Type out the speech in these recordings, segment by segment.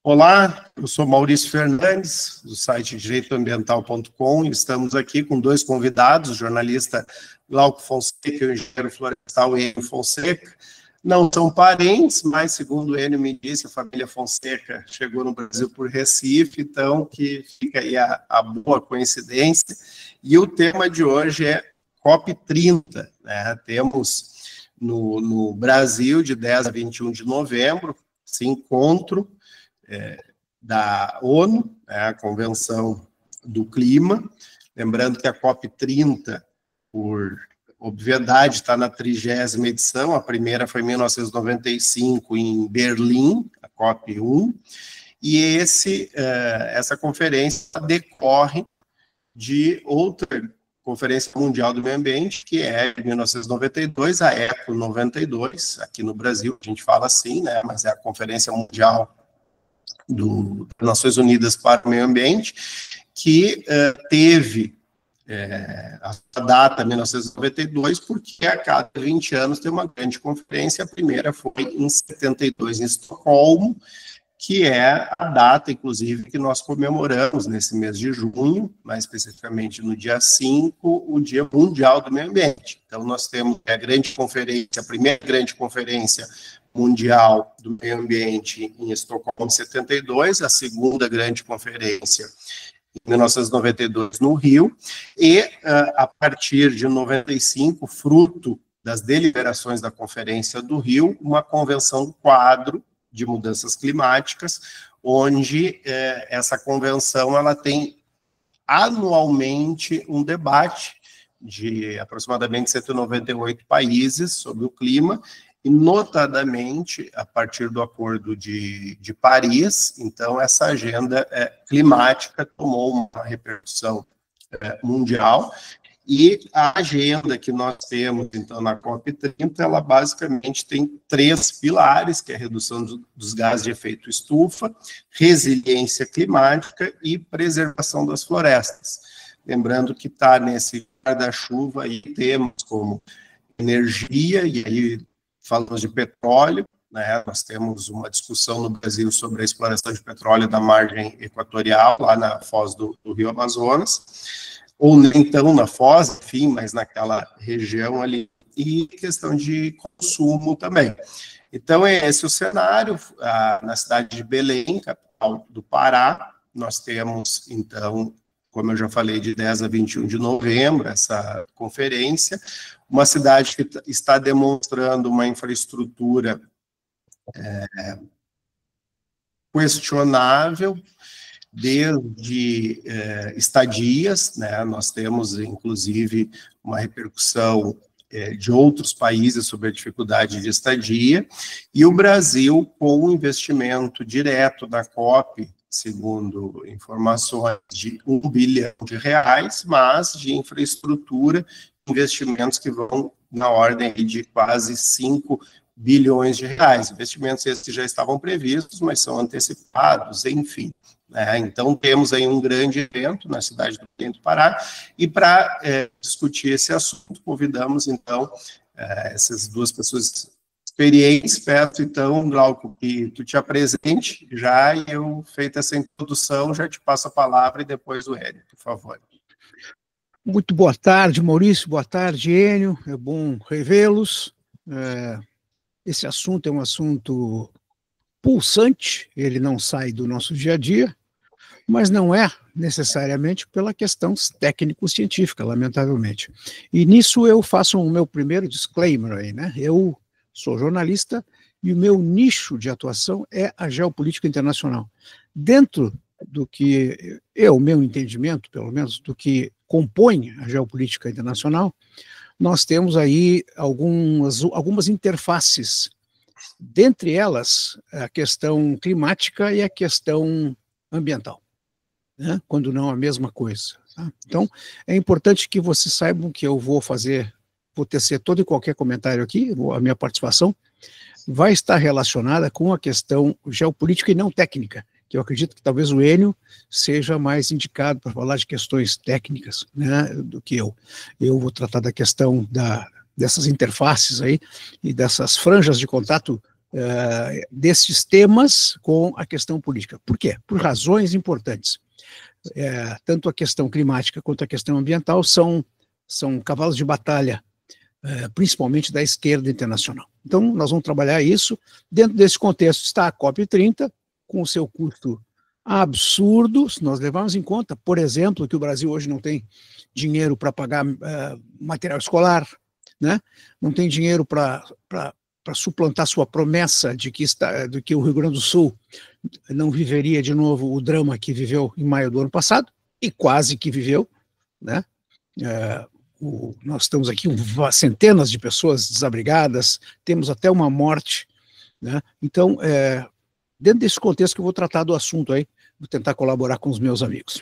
Olá, eu sou Maurício Fernandes, do site direitoambiental.com, e estamos aqui com dois convidados, o jornalista Glauco Fonseca e o engenheiro florestal Enio Fonseca. Não são parentes, mas, segundo o Enio me disse, a família Fonseca chegou no Brasil por Recife, então que fica aí a boa coincidência. E o tema de hoje é COP30, né? Temos no Brasil, de 10 a 21 de novembro, esse encontro da ONU, né, a Convenção do Clima. Lembrando que a COP30, por obviedade, está na 30ª edição, a primeira foi em 1995 em Berlim, a COP1, e essa conferência decorre de outra Conferência Mundial do Meio Ambiente, que é de 1992, a ECO 92, aqui no Brasil, a gente fala assim, né, mas é a Conferência Mundial das Nações Unidas para o Meio Ambiente, que teve a data 1992, porque a cada 20 anos tem uma grande conferência. A primeira foi em 72, em Estocolmo, que é a data, inclusive, que nós comemoramos nesse mês de junho, mais especificamente no dia 5, o Dia Mundial do Meio Ambiente. Então, nós temos a grande conferência, a primeira grande conferência mundial do meio ambiente em Estocolmo, em 72, a segunda grande conferência em 1992 no Rio, e a partir de 95, fruto das deliberações da Conferência do Rio, uma convenção quadro de mudanças climáticas, onde essa convenção ela tem anualmente um debate de aproximadamente 198 países sobre o clima, e notadamente a partir do Acordo de Paris. Então essa agenda climática tomou uma repercussão mundial, e a agenda que nós temos, então, na COP30, ela basicamente tem 3 pilares, que é a redução dos gases de efeito estufa, resiliência climática e preservação das florestas. Lembrando que está nesse guarda-chuva aí temas como energia, e aí falamos de petróleo, né? Nós temos uma discussão no Brasil sobre a exploração de petróleo da margem equatorial, lá na foz do Rio Amazonas, ou nem tão na foz, enfim, mas naquela região ali, e questão de consumo também. Então, é esse o cenário. Na cidade de Belém, capital do Pará, nós temos, então, como eu já falei, de 10 a 21 de novembro, essa conferência, uma cidade que está demonstrando uma infraestrutura questionável, desde estadias, né? Nós temos, inclusive, uma repercussão de outros países sobre a dificuldade de estadia, e o Brasil, com um investimento direto da COP, segundo informações, de R$1 bilhão, mas de infraestrutura, investimentos que vão na ordem de quase R$5 bilhões. Investimentos esses que já estavam previstos, mas são antecipados, enfim. Então, temos aí um grande evento na cidade do Belém do Pará, e para discutir esse assunto, convidamos, então, essas duas pessoas experientes. Peço, então, Glauco, que tu te apresente já, e eu, feita essa introdução, já te passo a palavra, e depois o Enio, por favor. Muito boa tarde, Maurício, boa tarde, Enio, é bom revê-los. Esse assunto é um assunto pulsante, ele não sai do nosso dia a dia, mas não é necessariamente pela questão técnico-científica, lamentavelmente. E nisso eu faço o meu primeiro disclaimer aí, né? Eu sou jornalista e o meu nicho de atuação é a geopolítica internacional. Dentro do que o meu entendimento, pelo menos, do que compõe a geopolítica internacional, nós temos aí algumas interfaces, dentre elas a questão climática e a questão ambiental, né? Quando não a mesma coisa. Tá? Então, é importante que vocês saibam que eu vou tecer todo e qualquer comentário aqui, a minha participação vai estar relacionada com a questão geopolítica e não técnica, que eu acredito que talvez o Enio seja mais indicado para falar de questões técnicas, né, do que eu. Eu vou tratar da questão dessas interfaces aí e dessas franjas de contato desses temas com a questão política. Por quê? Por razões importantes. Tanto a questão climática quanto a questão ambiental são cavalos de batalha, principalmente da esquerda internacional. Então, nós vamos trabalhar isso. Dentro desse contexto está a COP30, com o seu custo absurdo, se nós levarmos em conta, por exemplo, que o Brasil hoje não tem dinheiro para pagar material escolar, né? Não tem dinheiro para suplantar sua promessa de que o Rio Grande do Sul não viveria de novo o drama que viveu em maio do ano passado, e quase que viveu, né? Nós estamos aqui com centenas de pessoas desabrigadas, temos até uma morte, né? Então, dentro desse contexto que eu vou tratar do assunto aí, vou tentar colaborar com os meus amigos.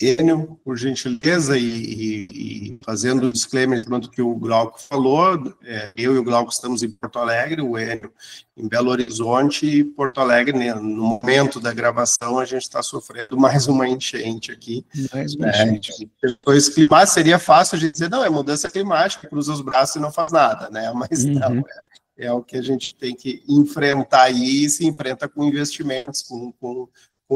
Enio, por gentileza, e fazendo o disclaimer do que o Glauco falou, eu e o Glauco estamos em Porto Alegre, o Enio em Belo Horizonte, e Porto Alegre, né, no momento da gravação, a gente está sofrendo mais uma enchente aqui. Mais uma enchente. Depois, clima seria fácil de dizer, não, é mudança climática, cruza os braços e não faz nada, né? Mas não, é o que a gente tem que enfrentar aí, e se enfrenta com investimentos, com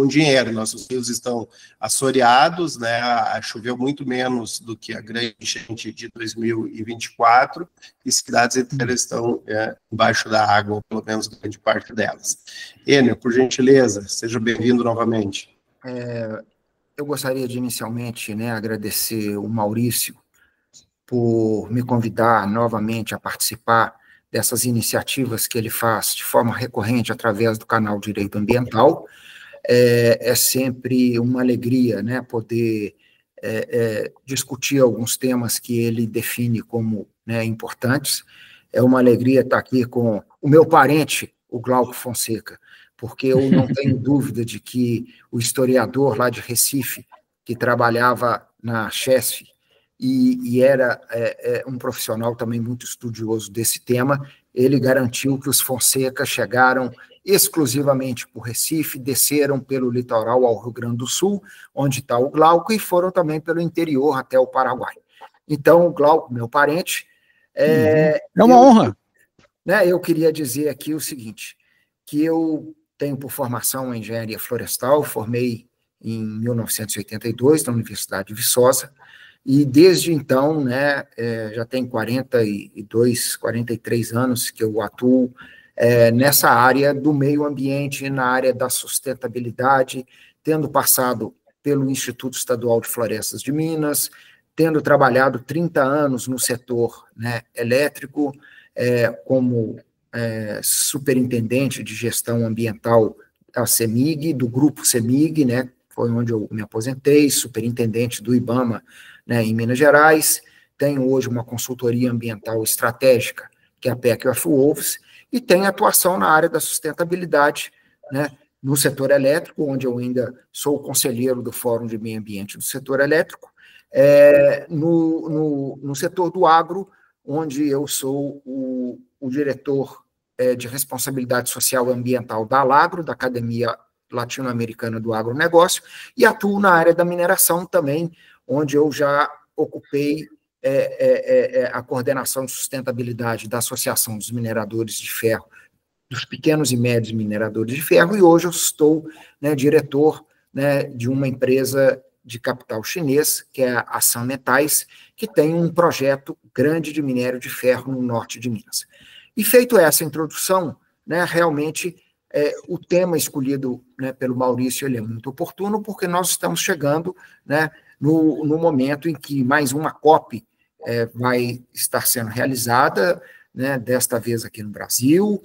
dinheiro. Nossos rios estão assoreados, né? Choveu muito menos do que a grande enchente de 2024, e cidades inteiras estão embaixo da água, ou pelo menos grande parte delas. Enio, por gentileza, seja bem-vindo novamente. Eu gostaria de, inicialmente, agradecer o Maurício por me convidar novamente a participar dessas iniciativas que ele faz de forma recorrente através do canal Direito Ambiental. É sempre uma alegria, poder discutir alguns temas que ele define como importantes. É uma alegria estar aqui com o meu parente, o Glauco Fonseca, porque eu não tenho dúvida de que o historiador lá de Recife, que trabalhava na Chesf, e era um profissional também muito estudioso desse tema, ele garantiu que os Fonseca chegaram exclusivamente por Recife, desceram pelo litoral ao Rio Grande do Sul, onde está o Glauco, e foram também pelo interior até o Paraguai. Então, o Glauco, meu parente... É uma honra. Eu queria dizer aqui o seguinte, que eu tenho por formação a engenharia florestal, formei em 1982 na Universidade de Viçosa, e desde então, já tem 42, 43 anos que eu atuo nessa área do meio ambiente, na área da sustentabilidade, tendo passado pelo Instituto Estadual de Florestas de Minas, tendo trabalhado 30 anos no setor elétrico, como superintendente de gestão ambiental da CEMIG, do grupo CEMIG, foi onde eu me aposentei, superintendente do IBAMA, em Minas Gerais. Tenho hoje uma consultoria ambiental estratégica, que é a PEC of Wolves, e tenho atuação na área da sustentabilidade, no setor elétrico, onde eu ainda sou conselheiro do Fórum de Meio Ambiente do setor elétrico, no setor do agro, onde eu sou o diretor de responsabilidade social e ambiental da Alagro, da Academia Latino-Americana do Agronegócio, e atuo na área da mineração também, onde eu já ocupei a coordenação de sustentabilidade da Associação dos Mineradores de Ferro, dos pequenos e médios mineradores de ferro, e hoje eu estou diretor de uma empresa de capital chinês, que é a Sam Metais, que tem um projeto grande de minério de ferro no norte de Minas. E feito essa introdução, realmente o tema escolhido pelo Maurício ele é muito oportuno, porque nós estamos chegando no momento em que mais uma COP vai estar sendo realizada, desta vez aqui no Brasil,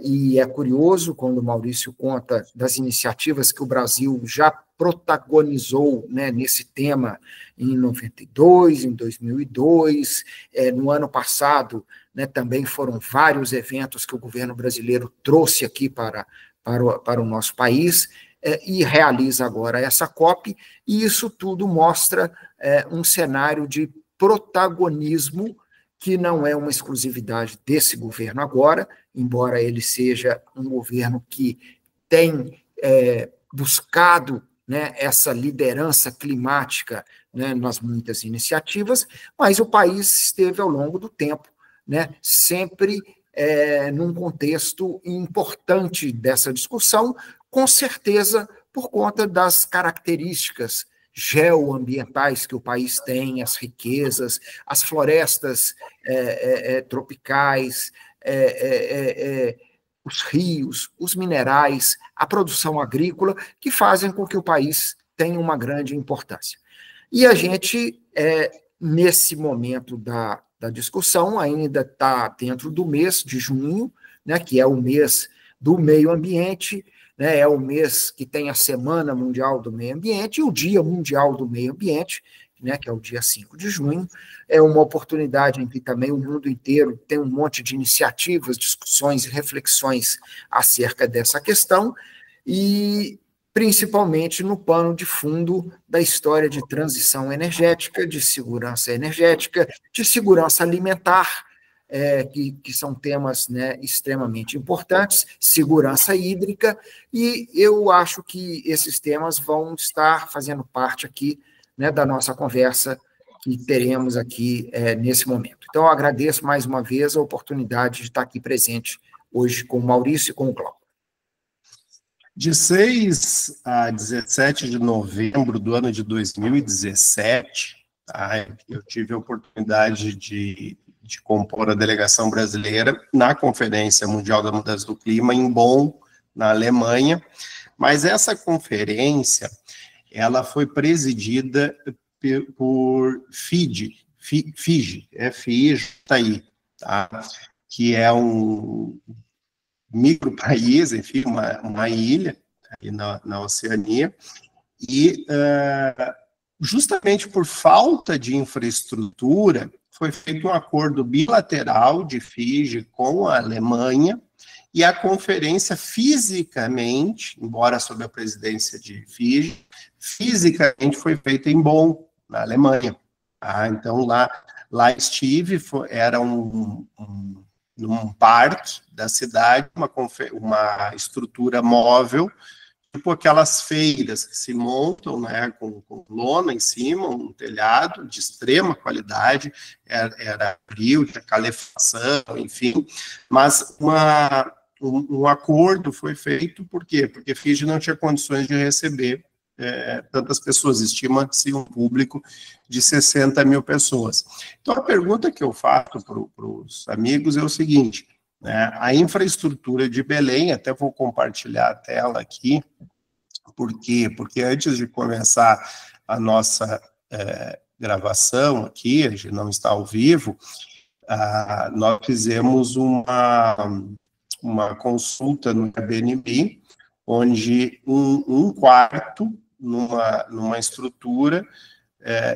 e é curioso quando o Maurício conta das iniciativas que o Brasil já protagonizou nesse tema em 92, em 2002, no ano passado, também foram vários eventos que o governo brasileiro trouxe aqui para o nosso país, e realiza agora essa COP, e isso tudo mostra um cenário de protagonismo que não é uma exclusividade desse governo agora, embora ele seja um governo que tem buscado essa liderança climática nas muitas iniciativas, mas o país esteve, ao longo do tempo, né, sempre num contexto importante dessa discussão, com certeza por conta das características geoambientais que o país tem, as riquezas, as florestas tropicais, os rios, os minerais, a produção agrícola, que fazem com que o país tenha uma grande importância. E a gente, nesse momento da discussão, ainda está dentro do mês de junho, né, que é o mês do meio ambiente, né, é o mês que tem a Semana Mundial do Meio Ambiente e o Dia Mundial do Meio Ambiente, né, que é o dia 5 de junho, é uma oportunidade em que também o mundo inteiro tem um monte de iniciativas, discussões e reflexões acerca dessa questão, e principalmente no pano de fundo da história de transição energética, de segurança energética, de segurança alimentar, que são temas, né, extremamente importantes, segurança hídrica, e eu acho que esses temas vão estar fazendo parte aqui, né, da nossa conversa que teremos aqui nesse momento. Então, eu agradeço mais uma vez a oportunidade de estar aqui presente hoje com o Maurício e com o Glauco. De 6 a 17 de novembro do ano de 2017, tá, eu tive a oportunidade de compor a delegação brasileira na Conferência Mundial da Mudança do Clima, em Bonn, na Alemanha, mas essa conferência, ela foi presidida por Fiji, FIJI, tá, que é um micropaís, enfim, uma ilha aí na Oceania, e justamente por falta de infraestrutura, foi feito um acordo bilateral de Fiji com a Alemanha, e a conferência fisicamente, embora sob a presidência de Fiji, fisicamente foi feita em Bonn, na Alemanha. Tá? Então, lá estive, era num parque da cidade, uma estrutura móvel, tipo aquelas feiras que se montam, né, com lona em cima, um telhado de extrema qualidade, era frio, tinha calefação, enfim, mas um acordo foi feito, por quê? Porque Fiji não tinha condições de receber tantas pessoas, estima-se um público de 60 mil pessoas. Então, a pergunta que eu faço para os amigos é o seguinte, né, a infraestrutura de Belém, até vou compartilhar a tela aqui, por quê? Porque antes de começar a nossa gravação aqui, a gente não está ao vivo, nós fizemos uma consulta no Airbnb, onde um quarto numa estrutura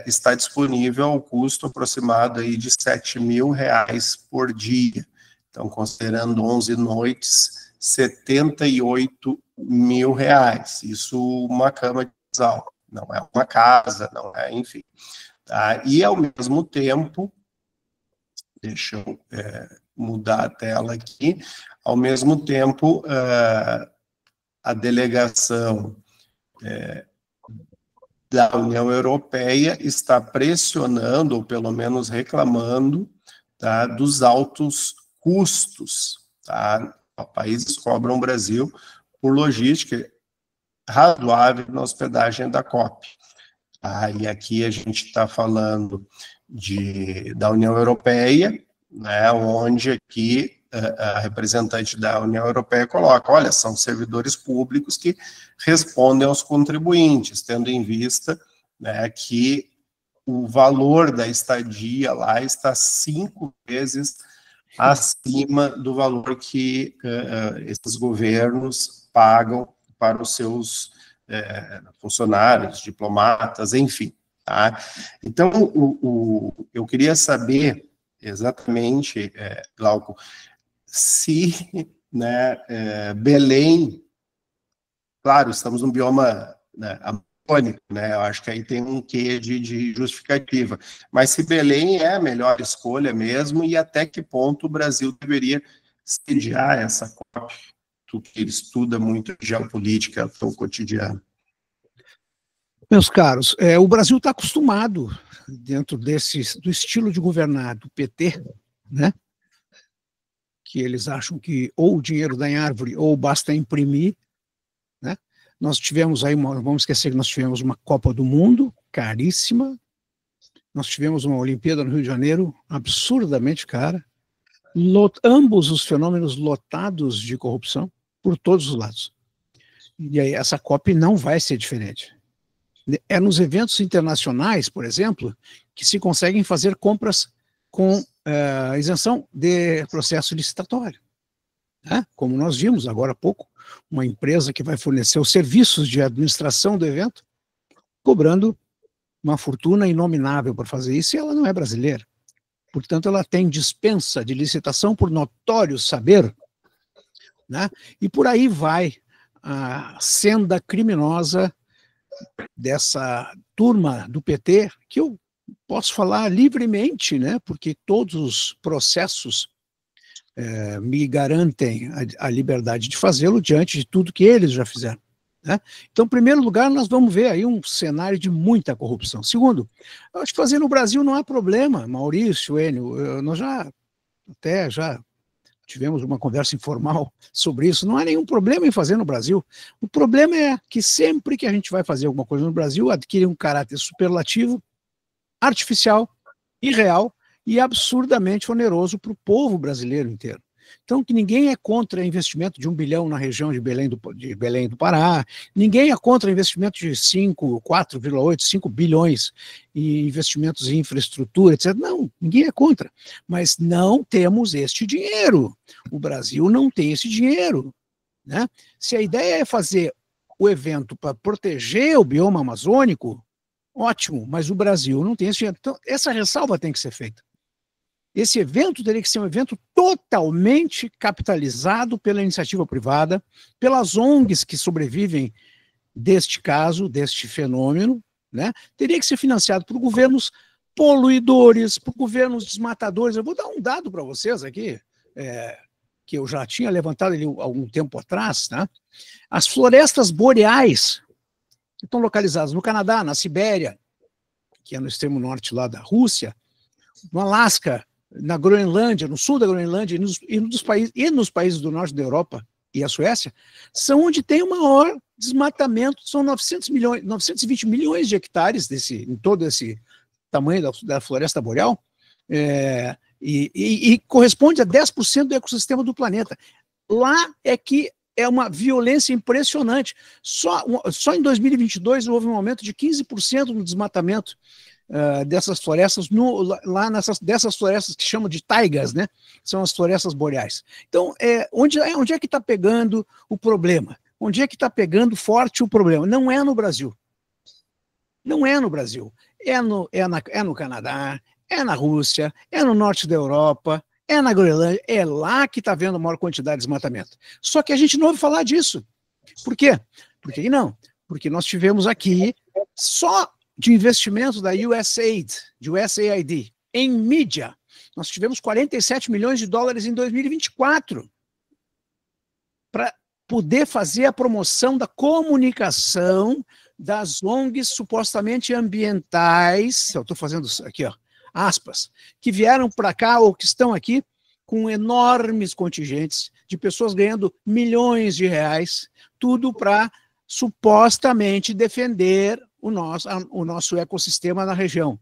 está disponível ao custo aproximado aí de R$7.000 por dia. Então, considerando 11 noites, R$78.000. Isso uma cama de casal, não é uma casa, não é, enfim. Tá? E, ao mesmo tempo, deixa eu mudar a tela aqui, ao mesmo tempo, a delegação da União Europeia está pressionando, ou pelo menos reclamando, tá, dos altos custos. Tá? Países cobram o Brasil por logística razoável na hospedagem da COP. Tá? E aqui a gente está falando da União Europeia, né, onde aqui a representante da União Europeia coloca, olha, são servidores públicos que respondem aos contribuintes, tendo em vista, né, que o valor da estadia lá está 5 vezes acima do valor que esses governos pagam para os seus funcionários, diplomatas, enfim. Tá? Então, eu queria saber exatamente, Glauco, se, né, Belém, claro, estamos num bioma, né, amazônico, né, eu acho que aí tem um quê de justificativa, mas se Belém é a melhor escolha mesmo, e até que ponto o Brasil deveria sediar essa COP, tu que estuda muito geopolítica no cotidiano. Meus caros, o Brasil está acostumado, dentro do estilo de governar do PT, né, que eles acham que ou o dinheiro dá em árvore ou basta imprimir, né? Nós tivemos aí, vamos esquecer que nós tivemos uma Copa do Mundo caríssima, nós tivemos uma Olimpíada no Rio de Janeiro absurdamente cara, ambos os fenômenos lotados de corrupção por todos os lados. E aí essa COP não vai ser diferente. É nos eventos internacionais, por exemplo, que se conseguem fazer compras com isenção de processo licitatório. Né? Como nós vimos agora há pouco, uma empresa que vai fornecer os serviços de administração do evento, cobrando uma fortuna inominável para fazer isso, e ela não é brasileira. Portanto, ela tem dispensa de licitação por notório saber, né? E por aí vai a senda criminosa dessa turma do PT, que eu posso falar livremente, né? Porque todos os processos me garantem a liberdade de fazê-lo diante de tudo que eles já fizeram. Né? Então, em primeiro lugar, nós vamos ver aí um cenário de muita corrupção. Segundo, eu acho que fazer no Brasil não há problema, Maurício, Enio, nós já tivemos uma conversa informal sobre isso, não há nenhum problema em fazer no Brasil. O problema é que sempre que a gente vai fazer alguma coisa no Brasil, adquire um caráter superlativo, artificial, irreal e absurdamente oneroso para o povo brasileiro inteiro. Então, que ninguém é contra investimento de 1 bilhão na região de Belém do Pará, ninguém é contra investimento de 4,8, 5 bilhões em investimentos em infraestrutura, etc. Não, ninguém é contra. Mas não temos este dinheiro. O Brasil não tem esse dinheiro. Né? Se a ideia é fazer o evento para proteger o bioma amazônico, ótimo, mas o Brasil não tem esse dinheiro. Então, essa ressalva tem que ser feita. Esse evento teria que ser um evento totalmente capitalizado pela iniciativa privada, pelas ONGs que sobrevivem deste caso, deste fenômeno, né? Teria que ser financiado por governos poluidores, por governos desmatadores. Eu vou dar um dado para vocês aqui, que eu já tinha levantado ali algum tempo atrás, né? As florestas boreais que estão localizadas no Canadá, na Sibéria, que é no extremo norte lá da Rússia, no Alasca, na Groenlândia, no sul da Groenlândia e nos países do norte da Europa e a Suécia, são onde tem o maior desmatamento, são 920 milhões de hectares em todo esse tamanho da floresta boreal, e corresponde a 10% do ecossistema do planeta. Lá é que é uma violência impressionante. Só em 2022 houve um aumento de 15% no desmatamento dessas florestas, dessas florestas que chamam de taigas, né? São as florestas boreais. Então, onde é que está pegando o problema? Onde é que está pegando forte o problema? Não é no Brasil. Não é no Brasil. É no Canadá, é na Rússia, é no norte da Europa, é na Groenlândia, é lá que está havendo a maior quantidade de desmatamento. Só que a gente não ouve falar disso. Por quê? Por que não? Porque nós tivemos aqui só de investimento da USAID, em mídia, nós tivemos 47 milhões de dólares em 2024 para poder fazer a promoção da comunicação das ONGs supostamente ambientais, eu estou fazendo aqui, ó, aspas, que vieram para cá ou que estão aqui com enormes contingentes de pessoas ganhando milhões de reais, tudo para supostamente defender o nosso ecossistema na região.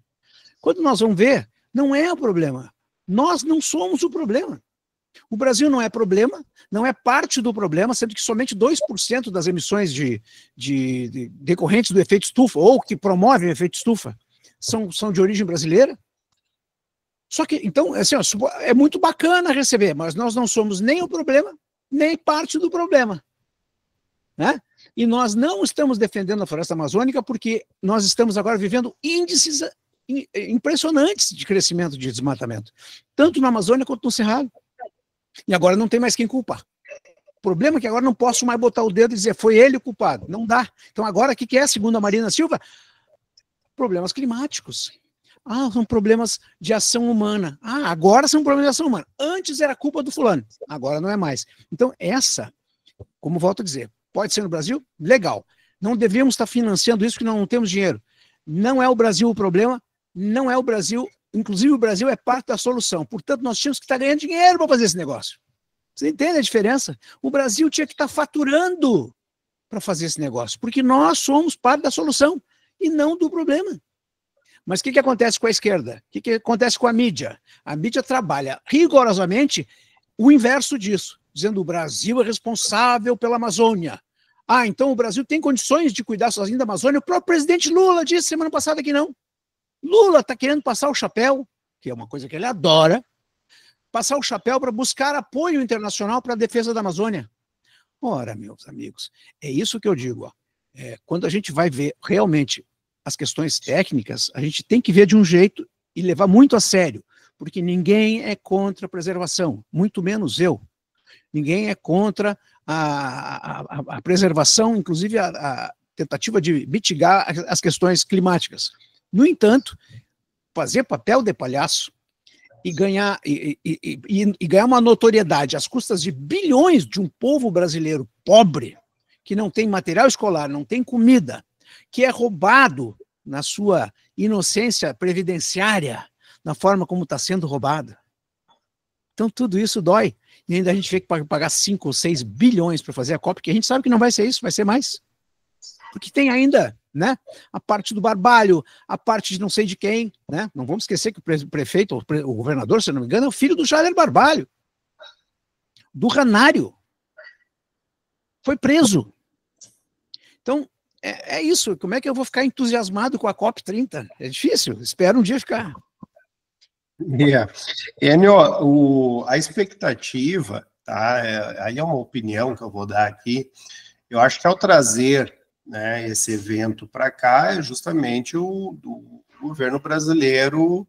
Quando nós vamos ver, não é o problema. Nós não somos o problema. O Brasil não é problema, não é parte do problema, sendo que somente 2% das emissões decorrentes do efeito estufa, ou que promovem o efeito estufa, são de origem brasileira. Só que, então, assim, ó, é muito bacana receber, mas nós não somos nem o problema, nem parte do problema. Né? E nós não estamos defendendo a floresta amazônica porque nós estamos agora vivendo índices impressionantes de crescimento de desmatamento, tanto na Amazônia quanto no Cerrado. E agora não tem mais quem culpar. O problema é que agora não posso mais botar o dedo e dizer foi ele o culpado. Não dá. Então agora o que é, segundo a Marina Silva? Problemas climáticos. São problemas de ação humana. Agora são problemas de ação humana. Antes era culpa do fulano, agora não é mais. Então como volto a dizer, pode ser no Brasil? Legal. Não devemos estar financiando isso porque nós não temos dinheiro. Não é o Brasil o problema, não é o Brasil, inclusive o Brasil é parte da solução. Portanto, nós tínhamos que estar ganhando dinheiro para fazer esse negócio. Você entende a diferença? O Brasil tinha que estar faturando para fazer esse negócio, porque nós somos parte da solução e não do problema. Mas o que acontece com a esquerda? O que acontece com a mídia? A mídia trabalha rigorosamente o inverso disso, dizendo que o Brasil é responsável pela Amazônia. Ah, então o Brasil tem condições de cuidar sozinho da Amazônia? O próprio presidente Lula disse semana passada que não. Lula está querendo passar o chapéu, que é uma coisa que ele adora, passar o chapéu para buscar apoio internacional para a defesa da Amazônia. Ora, meus amigos, é isso que eu digo. Ó. Quando a gente vai ver realmente as questões técnicas, a gente tem que ver de um jeito e levar muito a sério, porque ninguém é contra a preservação, muito menos eu. Ninguém é contra a preservação, inclusive a tentativa de mitigar as questões climáticas. No entanto, fazer papel de palhaço e ganhar uma notoriedade às custas de bilhões de um povo brasileiro pobre, que não tem material escolar, não tem comida, que é roubado na sua inocência previdenciária, na forma como está sendo roubado. Então, tudo isso dói. E ainda a gente vê que pagar 5 ou 6 bilhões para fazer a COP, porque a gente sabe que não vai ser isso, vai ser mais. Porque tem ainda, né, a parte do Barbalho, a parte de não sei de quem, né? Não vamos esquecer que o prefeito, o governador, se não me engano, é o filho do Jair Barbalho, do Ranário. Foi preso. Então, é isso. Como é que eu vou ficar entusiasmado com a COP30? É difícil. Espero um dia ficar. Enio, a expectativa, tá? Aí é uma opinião que eu vou dar aqui. Eu acho que ao trazer, né, esse evento para cá, é justamente o governo brasileiro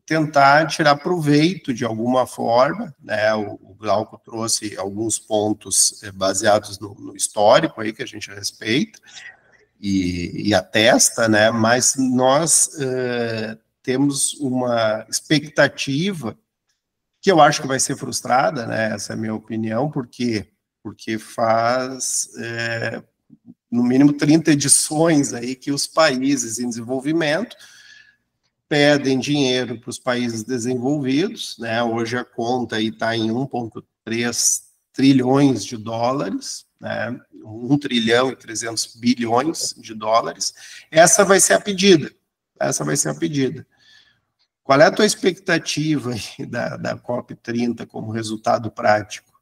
tentar tirar proveito de alguma forma, né? O Glauco trouxe alguns pontos baseados no histórico aí que a gente respeita e atesta, né? Mas nós temos uma expectativa que eu acho que vai ser frustrada, né? Essa é a minha opinião, porque faz no mínimo 30 edições aí que os países em desenvolvimento pedem dinheiro para os países desenvolvidos, né? Hoje a conta aí está em 1,3 trilhões de dólares, né? 1 trilhão e 300 bilhões de dólares. Essa vai ser a pedida. Qual é a tua expectativa aí da COP30 como resultado prático?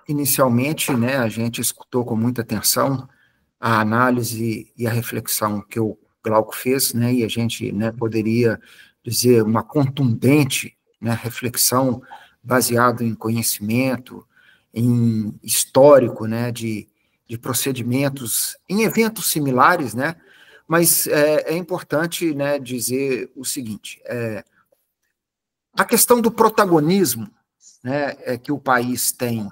Inicialmente, né, a gente escutou com muita atenção a análise e a reflexão que o Glauco fez, né, e a gente, né, poderia dizer uma contundente, né, reflexão baseada em conhecimento, em histórico, né, de procedimentos, em eventos similares, né, mas é importante, né, dizer o seguinte, a questão do protagonismo, né, que o país tem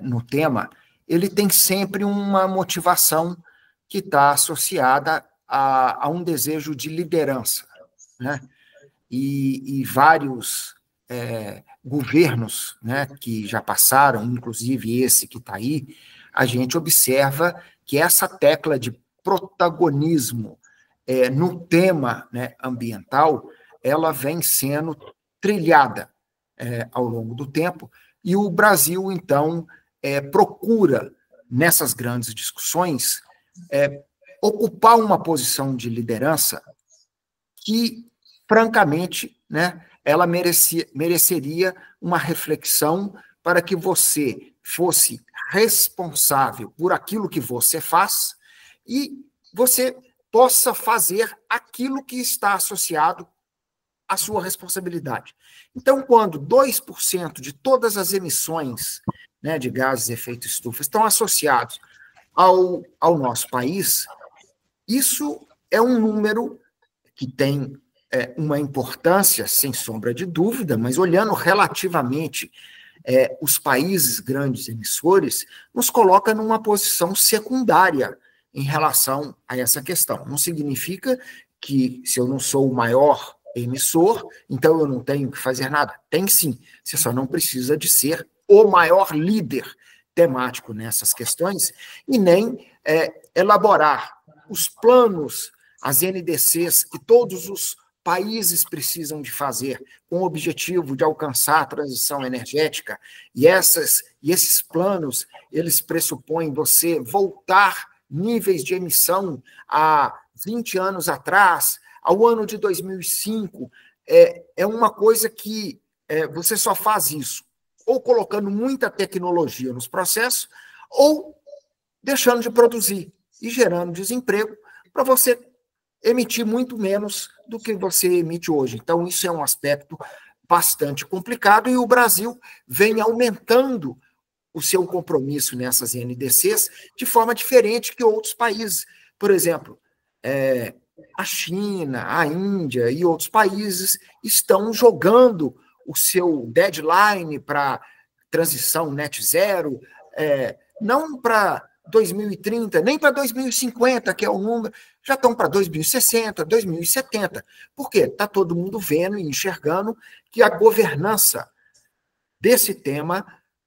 no tema, ele tem sempre uma motivação que está associada a um desejo de liderança, né, e vários governos, né, que já passaram, inclusive esse que está aí, a gente observa que essa tecla de protagonismo no tema, né, ambiental, ela vem sendo trilhada ao longo do tempo, e o Brasil, então, procura, nessas grandes discussões, ocupar uma posição de liderança que, francamente, né, ela mereceria uma reflexão para que você fosse responsável por aquilo que você faz e você possa fazer aquilo que está associado à sua responsabilidade. Então, quando 2% de todas as emissões, né, de gases de efeito estufa estão associados ao nosso país, isso é um número que tem uma importância, sem sombra de dúvida, mas olhando relativamente os países grandes emissores, nos coloca numa posição secundária em relação a essa questão. Não significa que, se eu não sou o maior emissor, então eu não tenho que fazer nada. Tem sim, você só não precisa de ser o maior líder temático nessas questões e nem elaborar os planos, as NDCs e todos os países precisam de fazer com o objetivo de alcançar a transição energética, e esses planos, eles pressupõem você voltar níveis de emissão há 20 anos atrás, ao ano de 2005, é uma coisa que você só faz isso ou colocando muita tecnologia nos processos, ou deixando de produzir e gerando desemprego para você emitir muito menos do que você emite hoje. Então, isso é um aspecto bastante complicado, e o Brasil vem aumentando o seu compromisso nessas NDCs de forma diferente que outros países. Por exemplo, a China, a Índia e outros países estão jogando o seu deadline para transição net zero, não para 2030, nem para 2050, que é o número, já estão para 2060, 2070. Por quê? Está todo mundo vendo e enxergando que a governança desse tema,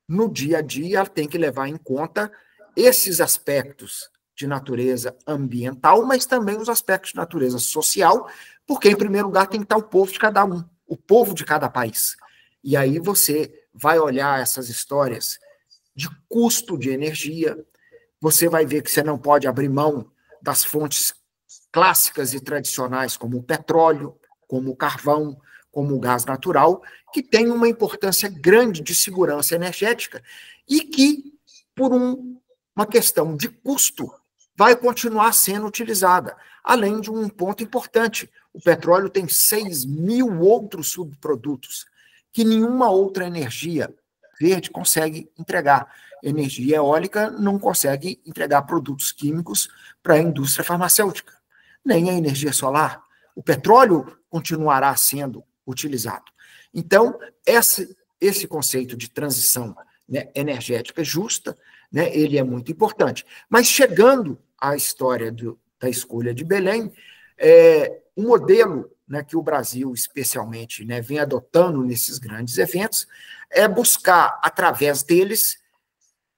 no dia a dia, tem que levar em conta esses aspectos de natureza ambiental, mas também os aspectos de natureza social, porque, em primeiro lugar, tem que estar o povo de cada um, o povo de cada país. E aí você vai olhar essas histórias de custo de energia, você vai ver que você não pode abrir mão das fontes clássicas e tradicionais, como o petróleo, como o carvão, como o gás natural, que tem uma importância grande de segurança energética e que, por uma questão de custo, vai continuar sendo utilizada. Além de um ponto importante, o petróleo tem 6.000 outros subprodutos que nenhuma outra energia verde consegue entregar. Energia eólica não consegue entregar produtos químicos para a indústria farmacêutica, nem a energia solar. O petróleo continuará sendo utilizado. Então, esse conceito de transição, né, energética justa, né, ele é muito importante. Mas chegando à história da escolha de Belém, o modelo, né, que o Brasil, especialmente, né, vem adotando nesses grandes eventos, é buscar, através deles,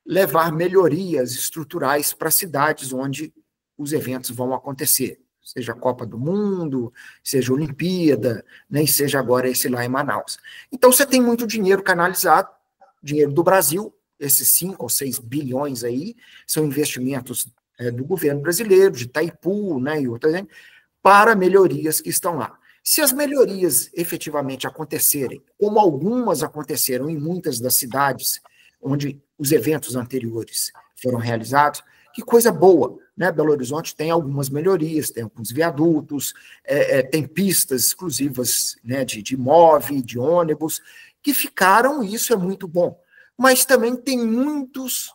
levar melhorias estruturais para cidades onde os eventos vão acontecer, seja a Copa do Mundo, seja a Olimpíada, né, e seja agora esse lá em Manaus. Então, você tem muito dinheiro canalizado, dinheiro do Brasil, esses 5 ou 6 bilhões aí, são investimentos do governo brasileiro, de Itaipu, né, e outras, né, para melhorias que estão lá. Se as melhorias efetivamente acontecerem, como algumas aconteceram em muitas das cidades onde os eventos anteriores foram realizados, que coisa boa, né? Belo Horizonte tem algumas melhorias, tem alguns viadutos, tem pistas exclusivas, né, de MOVE, de ônibus, que ficaram, e isso é muito bom. Mas também tem muitos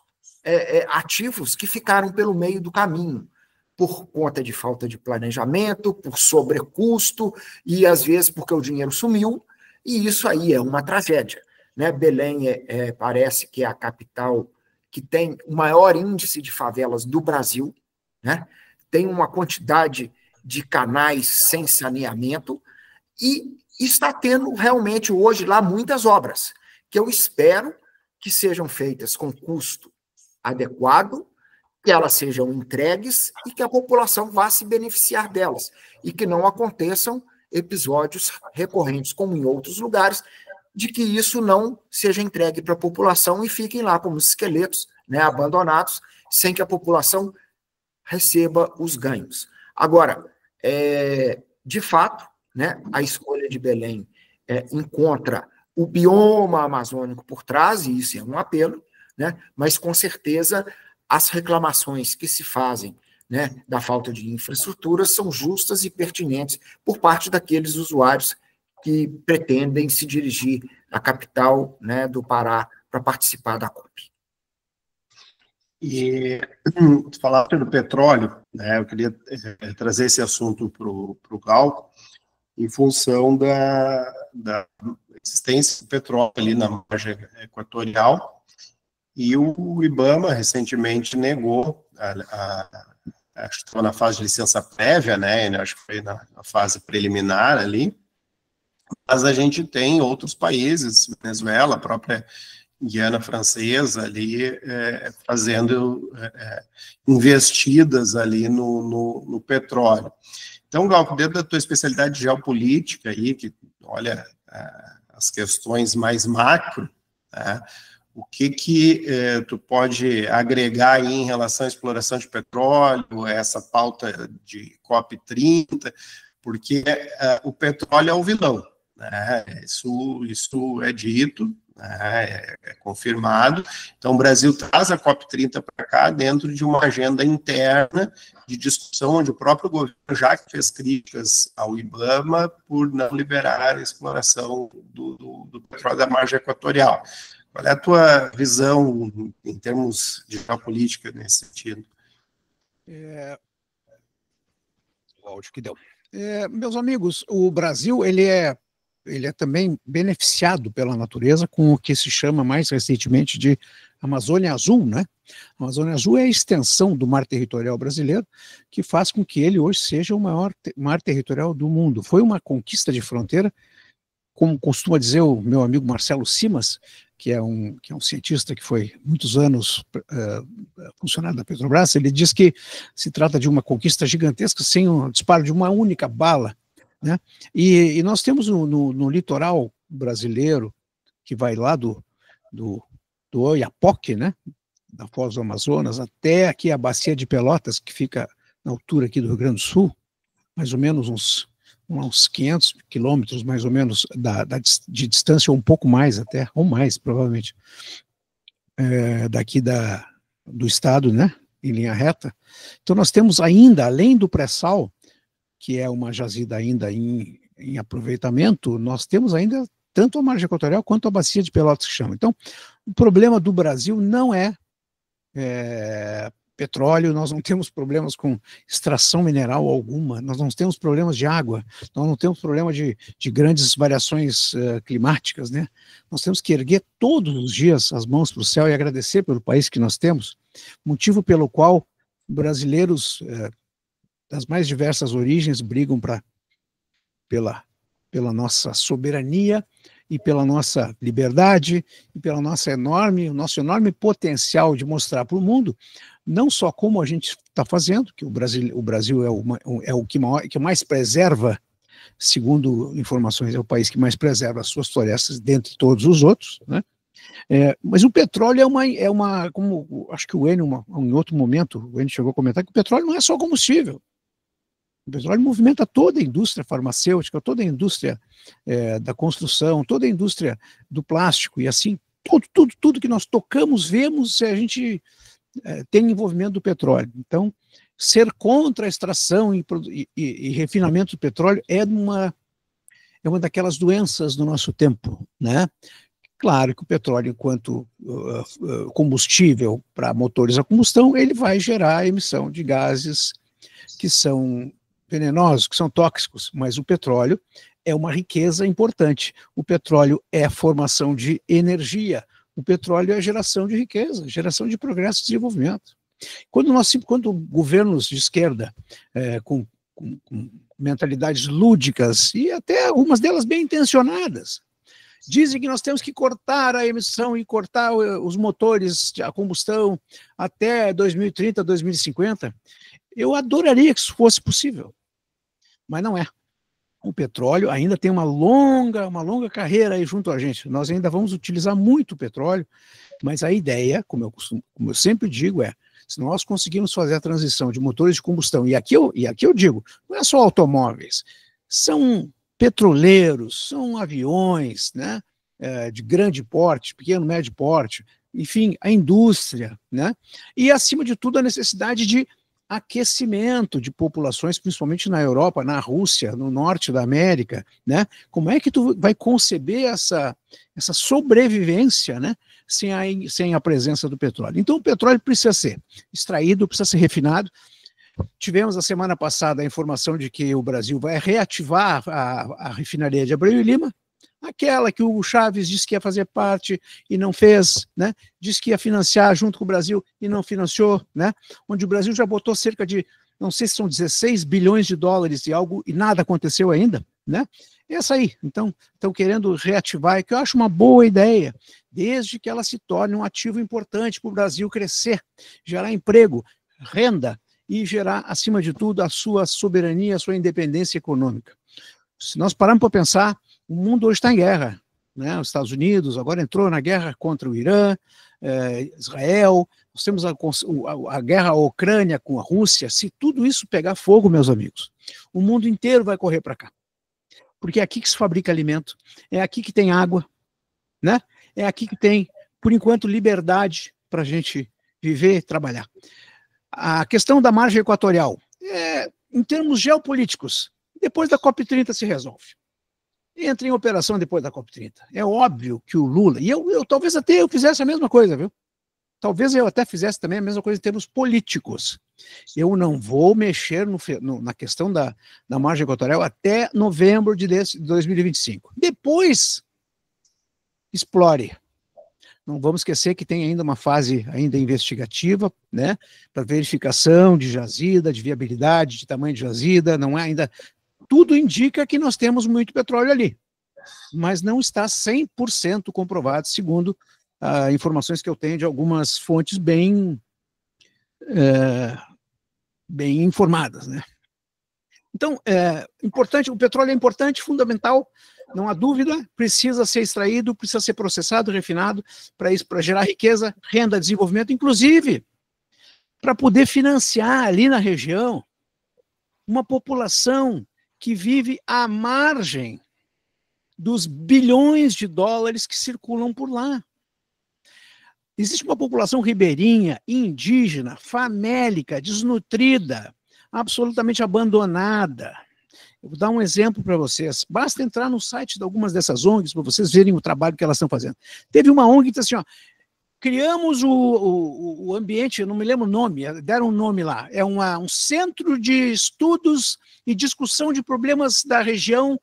ativos que ficaram pelo meio do caminho, por conta de falta de planejamento, por sobrecusto, e às vezes porque o dinheiro sumiu, e isso aí é uma tragédia, né? Belém parece que é a capital que tem o maior índice de favelas do Brasil, né? Tem uma quantidade de canais sem saneamento, e está tendo realmente hoje lá muitas obras, que eu espero que sejam feitas com custo adequado, que elas sejam entregues e que a população vá se beneficiar delas, e que não aconteçam episódios recorrentes, como em outros lugares, de que isso não seja entregue para a população e fiquem lá como esqueletos, né, abandonados, sem que a população receba os ganhos. Agora, de fato, né, a escolha de Belém encontra o bioma amazônico por trás, e isso é um apelo, né, mas com certeza as reclamações que se fazem, né, da falta de infraestrutura são justas e pertinentes por parte daqueles usuários que pretendem se dirigir à capital, né, do Pará para participar da COP. E falar do petróleo, né, eu queria trazer esse assunto para o Glauco, em função da existência do petróleo ali na margem equatorial. E o IBAMA recentemente negou, acho que estava na fase de licença prévia, né? Acho que foi na fase preliminar ali. Mas a gente tem outros países, Venezuela, a própria Guiana Francesa ali, fazendo investidas ali no petróleo. Então, Glauco, dentro da tua especialidade de geopolítica aí, que olha as questões mais macro, né, o que tu pode agregar aí em relação à exploração de petróleo, essa pauta de COP30, porque o petróleo é o vilão, né? Isso é dito, né? É confirmado. Então, o Brasil traz a COP30 para cá dentro de uma agenda interna de discussão, onde o próprio governo já fez críticas ao IBAMA por não liberar a exploração do petróleo da margem equatorial. Qual é a tua visão em termos de geopolítica nesse sentido? O áudio que deu. Meus amigos, o Brasil ele é também beneficiado pela natureza com o que se chama mais recentemente de Amazônia Azul, né? A Amazônia Azul é a extensão do mar territorial brasileiro que faz com que ele hoje seja o maior mar territorial do mundo. Foi uma conquista de fronteira, como costuma dizer o meu amigo Marcelo Simas, que é um cientista que foi muitos anos funcionário da Petrobras. Ele diz que se trata de uma conquista gigantesca sem o disparo de uma única bala, né? E nós temos no litoral brasileiro, que vai lá do Oiapoque, né, da Foz do Amazonas, até aqui a Bacia de Pelotas, que fica na altura aqui do Rio Grande do Sul, mais ou menos uns 500 quilômetros, mais ou menos, de distância, ou um pouco mais até, ou mais, provavelmente, daqui do estado, né, em linha reta. Então nós temos ainda, além do pré-sal, que é uma jazida ainda em aproveitamento, nós temos ainda tanto a margem equatorial quanto a Bacia de Pelotas, que chama. Então, o problema do Brasil não é petróleo, nós não temos problemas com extração mineral alguma, nós não temos problemas de água, nós não temos problema de grandes variações climáticas, né? Nós temos que erguer todos os dias as mãos para o céu e agradecer pelo país que nós temos, motivo pelo qual brasileiros das mais diversas origens brigam pela nossa soberania e pela nossa liberdade e pelo nosso enorme potencial de mostrar para o mundo não só como a gente está fazendo, que o Brasil é o que mais preserva, segundo informações, é o país que mais preserva as suas florestas dentre todos os outros, né? Mas o petróleo como acho que o Enio, em outro momento, o Enio chegou a comentar que o petróleo não é só combustível. O petróleo movimenta toda a indústria farmacêutica, toda a indústria da construção, toda a indústria do plástico, e assim, tudo que nós tocamos, vemos, a gente tem envolvimento do petróleo. Então, ser contra a extração e refinamento do petróleo é uma daquelas doenças do nosso tempo, né? Claro que o petróleo, enquanto combustível para motores a combustão, ele vai gerar emissão de gases que são venenosos, que são tóxicos, mas o petróleo é uma riqueza importante. O petróleo é a formação de energia. O petróleo é a geração de riqueza, geração de progresso e desenvolvimento. Quando governos de esquerda, com mentalidades lúdicas, e até algumas delas bem intencionadas, dizem que nós temos que cortar a emissão e cortar os motores a combustão até 2030, 2050, eu adoraria que isso fosse possível, mas não é. O petróleo ainda tem uma longa carreira aí junto a gente. Nós ainda vamos utilizar muito petróleo, mas a ideia, como eu sempre digo, se nós conseguirmos fazer a transição de motores de combustão, e aqui eu digo, não é só automóveis, são petroleiros, são aviões, né, de grande porte, pequeno, médio porte, enfim, a indústria, né, e acima de tudo a necessidade de aquecimento de populações, principalmente na Europa, na Rússia, no norte da América, né? Como é que tu vai conceber essa sobrevivência, né, sem a presença do petróleo? Então o petróleo precisa ser extraído, precisa ser refinado. Tivemos a semana passada a informação de que o Brasil vai reativar a refinaria de Abreu e Lima, aquela que o Chaves disse que ia fazer parte e não fez, né? Disse que ia financiar junto com o Brasil e não financiou, né? Onde o Brasil já botou cerca de, não sei se são 16 bilhões de dólares e nada aconteceu ainda, né? Essa aí, então, estão querendo reativar, que eu acho uma boa ideia, desde que ela se torne um ativo importante para o Brasil crescer, gerar emprego, renda e gerar, acima de tudo, a sua soberania, a sua independência econômica. Se nós pararmos para pensar, o mundo hoje está em guerra, né? Os Estados Unidos agora entrou na guerra contra o Irã, Israel, nós temos a guerra à Ucrânia com a Rússia. Se tudo isso pegar fogo, meus amigos, o mundo inteiro vai correr para cá. Porque é aqui que se fabrica alimento, é aqui que tem água, né? É aqui que tem, por enquanto, liberdade para a gente viver e trabalhar. A questão da margem equatorial, em termos geopolíticos, depois da COP30 se resolve. Entra em operação depois da COP30. É óbvio que o Lula, e eu talvez até eu fizesse a mesma coisa, viu? Talvez eu até fizesse também a mesma coisa em termos políticos. Eu não vou mexer na questão da margem equatorial até novembro de 2025. Depois, explore. Não vamos esquecer que tem ainda uma fase ainda investigativa, né, para verificação de jazida, de viabilidade, de tamanho de jazida, não é ainda... Tudo indica que nós temos muito petróleo ali, mas não está 100% comprovado, segundo informações que eu tenho de algumas fontes bem informadas, né? Então, importante, o petróleo é importante, fundamental, não há dúvida, precisa ser extraído, precisa ser processado, refinado, para gerar riqueza, renda, desenvolvimento, inclusive para poder financiar ali na região uma população que vive à margem dos bilhões de dólares que circulam por lá. Existe uma população ribeirinha, indígena, famélica, desnutrida, absolutamente abandonada. Eu vou dar um exemplo para vocês. Basta entrar no site de algumas dessas ONGs para vocês verem o trabalho que elas estão fazendo. Teve uma ONG que disse assim, ó, criamos o ambiente, eu não me lembro o nome, deram um nome lá, é um centro de estudos e discussão de problemas da região.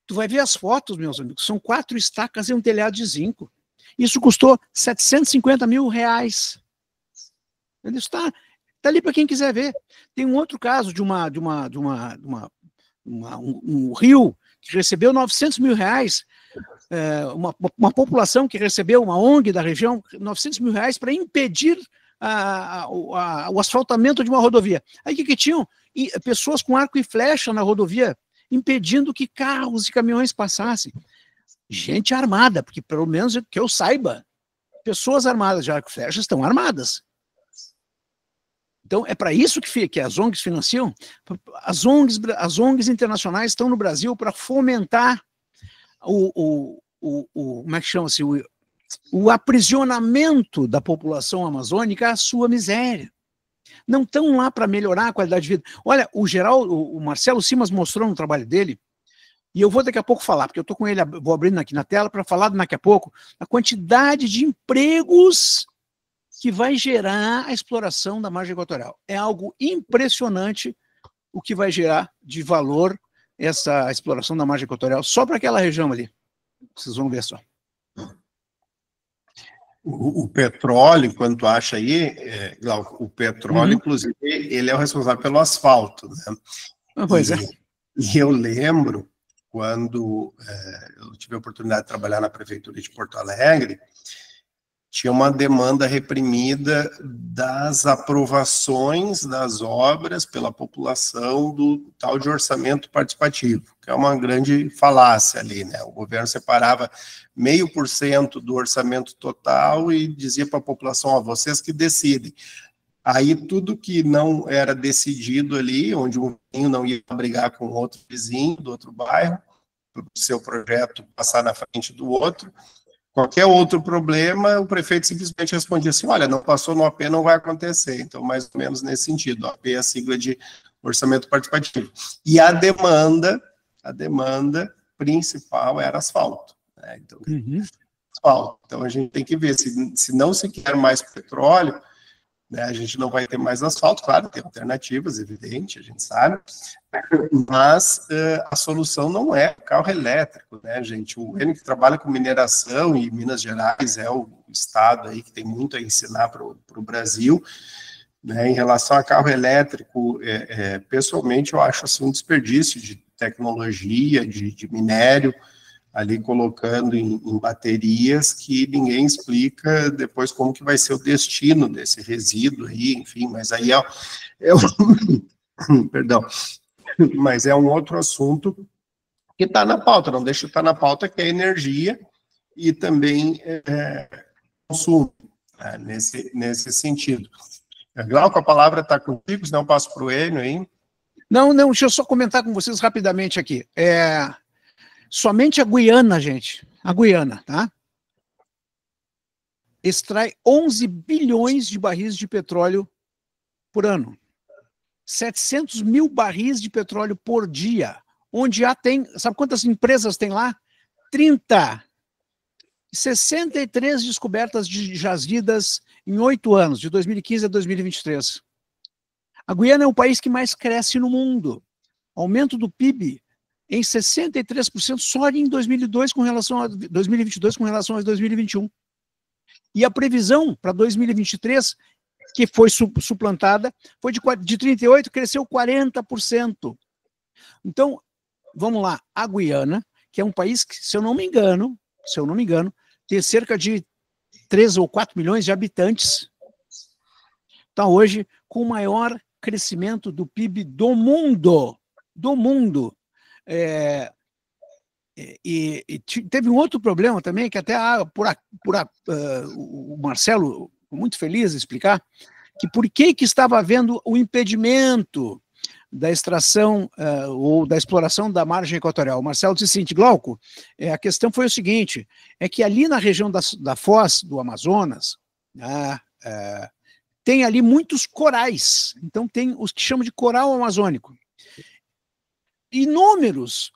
Tu vai ver as fotos, meus amigos, são 4 estacas e um telhado de zinco. Isso custou R$750 mil. Isso está ali para quem quiser ver. Tem um outro caso de um rio que recebeu R$900 mil, uma população que recebeu, uma ONG da região, R$900 mil para impedir o asfaltamento de uma rodovia. Aí que tinham? Pessoas com arco e flecha na rodovia, impedindo que carros e caminhões passassem. Gente armada, porque pelo menos que eu saiba, pessoas armadas de arco e flecha estão armadas. Então, é para isso que as ONGs financiam. As ONGs internacionais estão no Brasil para fomentar como é que chama-se? O aprisionamento da população amazônica à sua miséria. Não estão lá para melhorar a qualidade de vida. Olha, o Marcelo Simas mostrou no trabalho dele, e eu vou daqui a pouco falar, porque eu estou com ele, vou abrindo aqui na tela para falar daqui a pouco, a quantidade de empregos que vai gerar a exploração da margem equatorial. É algo impressionante o que vai gerar de valor essa exploração da margem equatorial só para aquela região ali. Vocês vão ver só. O petróleo, enquanto acha aí, Glauco, o petróleo, inclusive, ele é o responsável pelo asfalto, né? Pois é. E eu lembro, quando eu tive a oportunidade de trabalhar na Prefeitura de Porto Alegre, tinha uma demanda reprimida das aprovações das obras pela população do tal de orçamento participativo, que é uma grande falácia ali, né? O governo separava 0,5% do orçamento total e dizia para a população, ó, vocês que decidem. Aí tudo que não era decidido ali, onde um vizinho não ia brigar com outro vizinho do outro bairro, para o seu projeto passar na frente do outro, qualquer outro problema, o prefeito simplesmente respondia assim, olha, não passou no AP, não vai acontecer. Então, mais ou menos nesse sentido, o AP é a sigla de orçamento participativo. E a demanda principal era asfalto, né? Então, asfalto. Então, a gente tem que ver, se não se quer mais petróleo, né, a gente não vai ter mais asfalto, claro, tem alternativas, evidente, a gente sabe, mas a solução não é o carro elétrico, né, gente? O Enio, que trabalha com mineração, e Minas Gerais é o estado aí que tem muito a ensinar para o Brasil, né, em relação a carro elétrico, pessoalmente eu acho assim, um desperdício de tecnologia, de minério, ali colocando em baterias que ninguém explica depois como que vai ser o destino desse resíduo aí, enfim, mas aí perdão, mas é um outro assunto que está na pauta, não deixa de estar na pauta, que é energia e também consumo, nesse sentido. Glauco, a palavra está contigo, senão eu passo para o Enio aí. Não, deixa eu só comentar com vocês rapidamente aqui. Somente a Guiana, gente, a Guiana, tá? Extrai 11 bilhões de barris de petróleo por ano. 700 mil barris de petróleo por dia. Onde sabe quantas empresas tem lá? 30. 63 descobertas de jazidas em 8 anos, de 2015 a 2023. A Guiana é o país que mais cresce no mundo. Aumento do PIB em 63% só em 2022 com relação a 2021. E a previsão para 2023, que foi suplantada, foi de 38%, cresceu 40%. Então, vamos lá, a Guiana, que é um país que, se eu não me engano, tem cerca de 3 ou 4 milhões de habitantes, está hoje com o maior crescimento do PIB do mundo. E teve um outro problema também, que até o Marcelo, muito feliz de explicar, que por que estava havendo o impedimento da extração ou da exploração da margem equatorial. O Marcelo disse o seguinte: Glauco, a questão foi o seguinte, é que ali na região da Foz do Amazonas, tem ali muitos corais, então tem os que chamam de coral amazônico. Inúmeros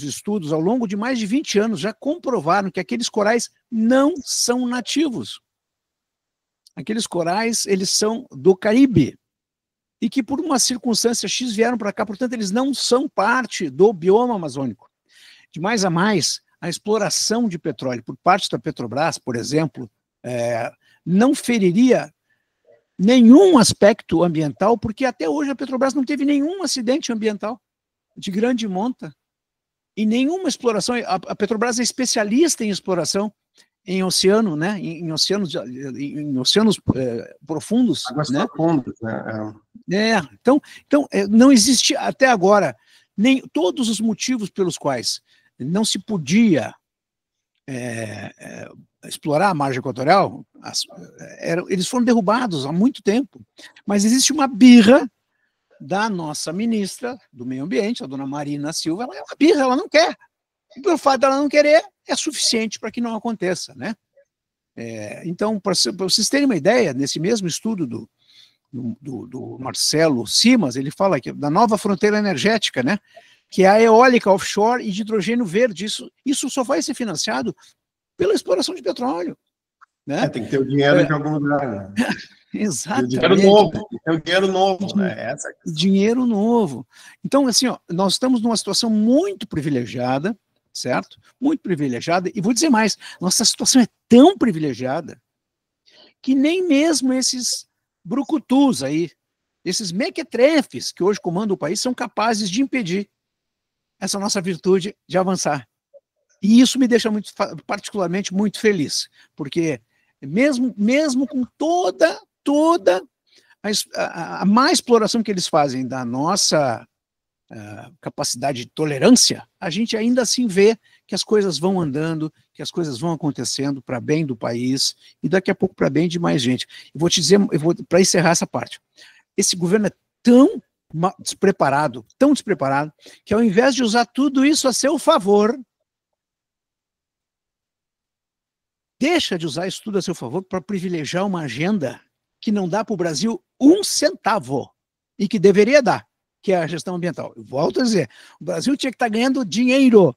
estudos ao longo de mais de 20 anos já comprovaram que aqueles corais não são nativos. Aqueles corais, eles são do Caribe. E que por uma circunstância X vieram para cá, portanto, eles não são parte do bioma amazônico. De mais a mais, a exploração de petróleo por parte da Petrobras, por exemplo, não feriria nenhum aspecto ambiental, porque até hoje a Petrobras não teve nenhum acidente ambiental de grande monta e nenhuma exploração. A Petrobras é especialista em exploração em oceano, né? Em oceanos profundos. Águas né? profundas, né? Então, não existe até agora nem todos os motivos pelos quais não se podia explorar a margem equatorial, eles foram derrubados há muito tempo. Mas existe uma birra da nossa ministra do Meio Ambiente, a dona Marina Silva. Ela é uma birra, ela não quer. E pelo fato dela não querer, é suficiente para que não aconteça, né? Então, para vocês terem uma ideia, nesse mesmo estudo do Marcelo Simas, ele fala aqui da nova fronteira energética, né? Que é a eólica offshore e de hidrogênio verde. Isso só vai ser financiado pela exploração de petróleo. Né? Tem que ter o dinheiro de algum lugar. Né? Exatamente. Tem o dinheiro novo. Né? Dinheiro novo. Então, assim, nós estamos numa situação muito privilegiada, certo? Muito privilegiada. E vou dizer mais, nossa situação é tão privilegiada que nem mesmo esses brucutus aí, esses mequetrefes que hoje comandam o país, são capazes de impedir essa nossa virtude de avançar. E isso me deixa particularmente muito feliz, porque mesmo com toda a má exploração que eles fazem da nossa capacidade de tolerância, a gente ainda assim vê que as coisas vão andando, que as coisas vão acontecendo para bem do país e daqui a pouco para bem de mais gente. Eu vou te dizer, para encerrar essa parte, esse governo é tão despreparado, que ao invés de usar tudo isso a seu favor, deixa de usar isso tudo a seu favor para privilegiar uma agenda que não dá para o Brasil um centavo e que deveria dar, que é a gestão ambiental. Eu volto a dizer, o Brasil tinha que estar ganhando dinheiro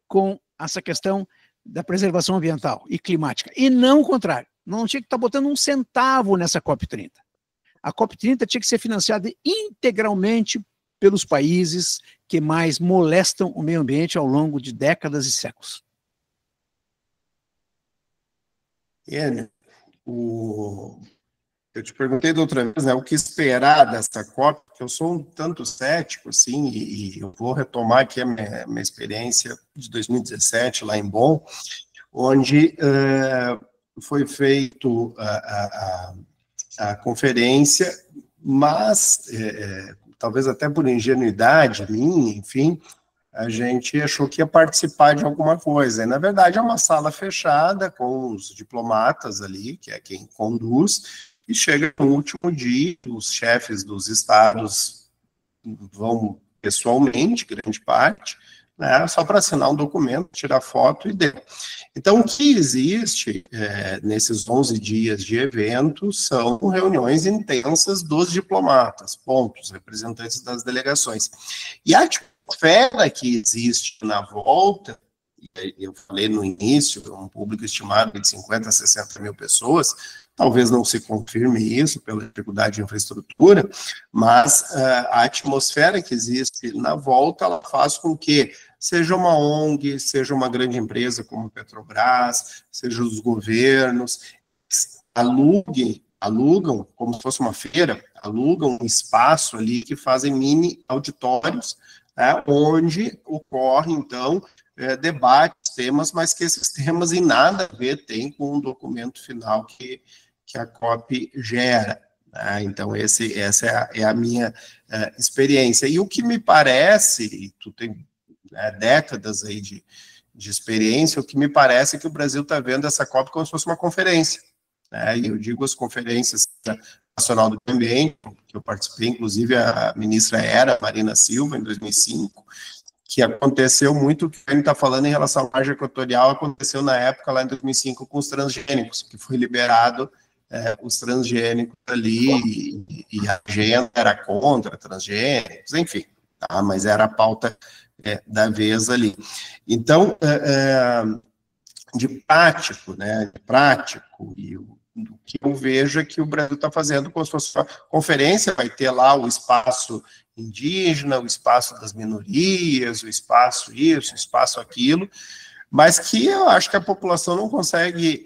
com essa questão da preservação ambiental e climática, e não o contrário. Não tinha que estar botando um centavo nessa COP30. A COP30 tinha que ser financiada integralmente pelos países que mais molestam o meio ambiente ao longo de décadas e séculos. Enio, Eu te perguntei da outra vez, né, o que esperar dessa COP, porque eu sou um tanto cético, assim, e eu vou retomar aqui a minha experiência de 2017, lá em Bonn, onde foi feito a conferência, mas, talvez até por ingenuidade minha, enfim, a gente achou que ia participar de alguma coisa. E, na verdade, é uma sala fechada com os diplomatas ali, que é quem conduz, e chega no último dia, os chefes dos estados vão pessoalmente, grande parte, né, só para assinar um documento, tirar foto e deu. Então, o que existe nesses 11 dias de evento são reuniões intensas dos diplomatas, pontos, representantes das delegações. E a atmosfera que existe na volta, eu falei no início, um público estimado de 50 a 60 mil pessoas, talvez não se confirme isso pela dificuldade de infraestrutura, mas a atmosfera que existe na volta, ela faz com que seja uma ONG, seja uma grande empresa como a Petrobras, seja os governos, alugam, como se fosse uma feira, alugam um espaço ali que fazem mini auditórios, né, onde ocorre, então, debates, temas, mas que esses temas em nada a ver tem com o documento final que a COP gera. Né? Então, essa é a minha experiência. E o que me parece, e tu tem décadas aí de experiência, o que me parece é que o Brasil está vendo essa COP como se fosse uma conferência. Né? E eu digo as conferências nacional do meio ambiente, que eu participei, inclusive a ministra era Marina Silva, em 2005, que aconteceu muito o que a gente está falando em relação à margem equatorial, aconteceu na época, lá em 2005, com os transgênicos, que foi liberado os transgênicos ali, e a agenda era contra transgênicos, enfim, tá? Mas era a pauta da vez ali. Então, de prático, né, e o que eu vejo é que o Brasil está fazendo como se fosse uma conferência, vai ter lá o espaço indígena, o espaço das minorias, o espaço isso, o espaço aquilo, mas que eu acho que a população não consegue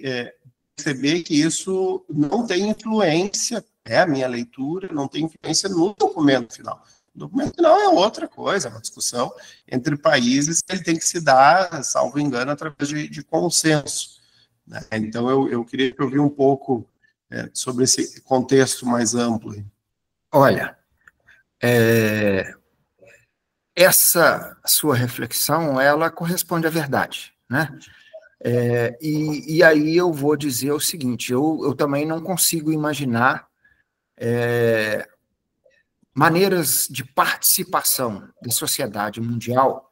perceber que isso não tem influência, é a minha leitura, não tem influência no documento final. O documento final é outra coisa, é uma discussão entre países que ele tem que se dar, salvo engano, através de consenso. Né? Então, eu queria ouvir um pouco sobre esse contexto mais amplo. Olha, essa sua reflexão, ela corresponde à verdade, né? E aí eu vou dizer o seguinte, eu também não consigo imaginar maneiras de participação da sociedade mundial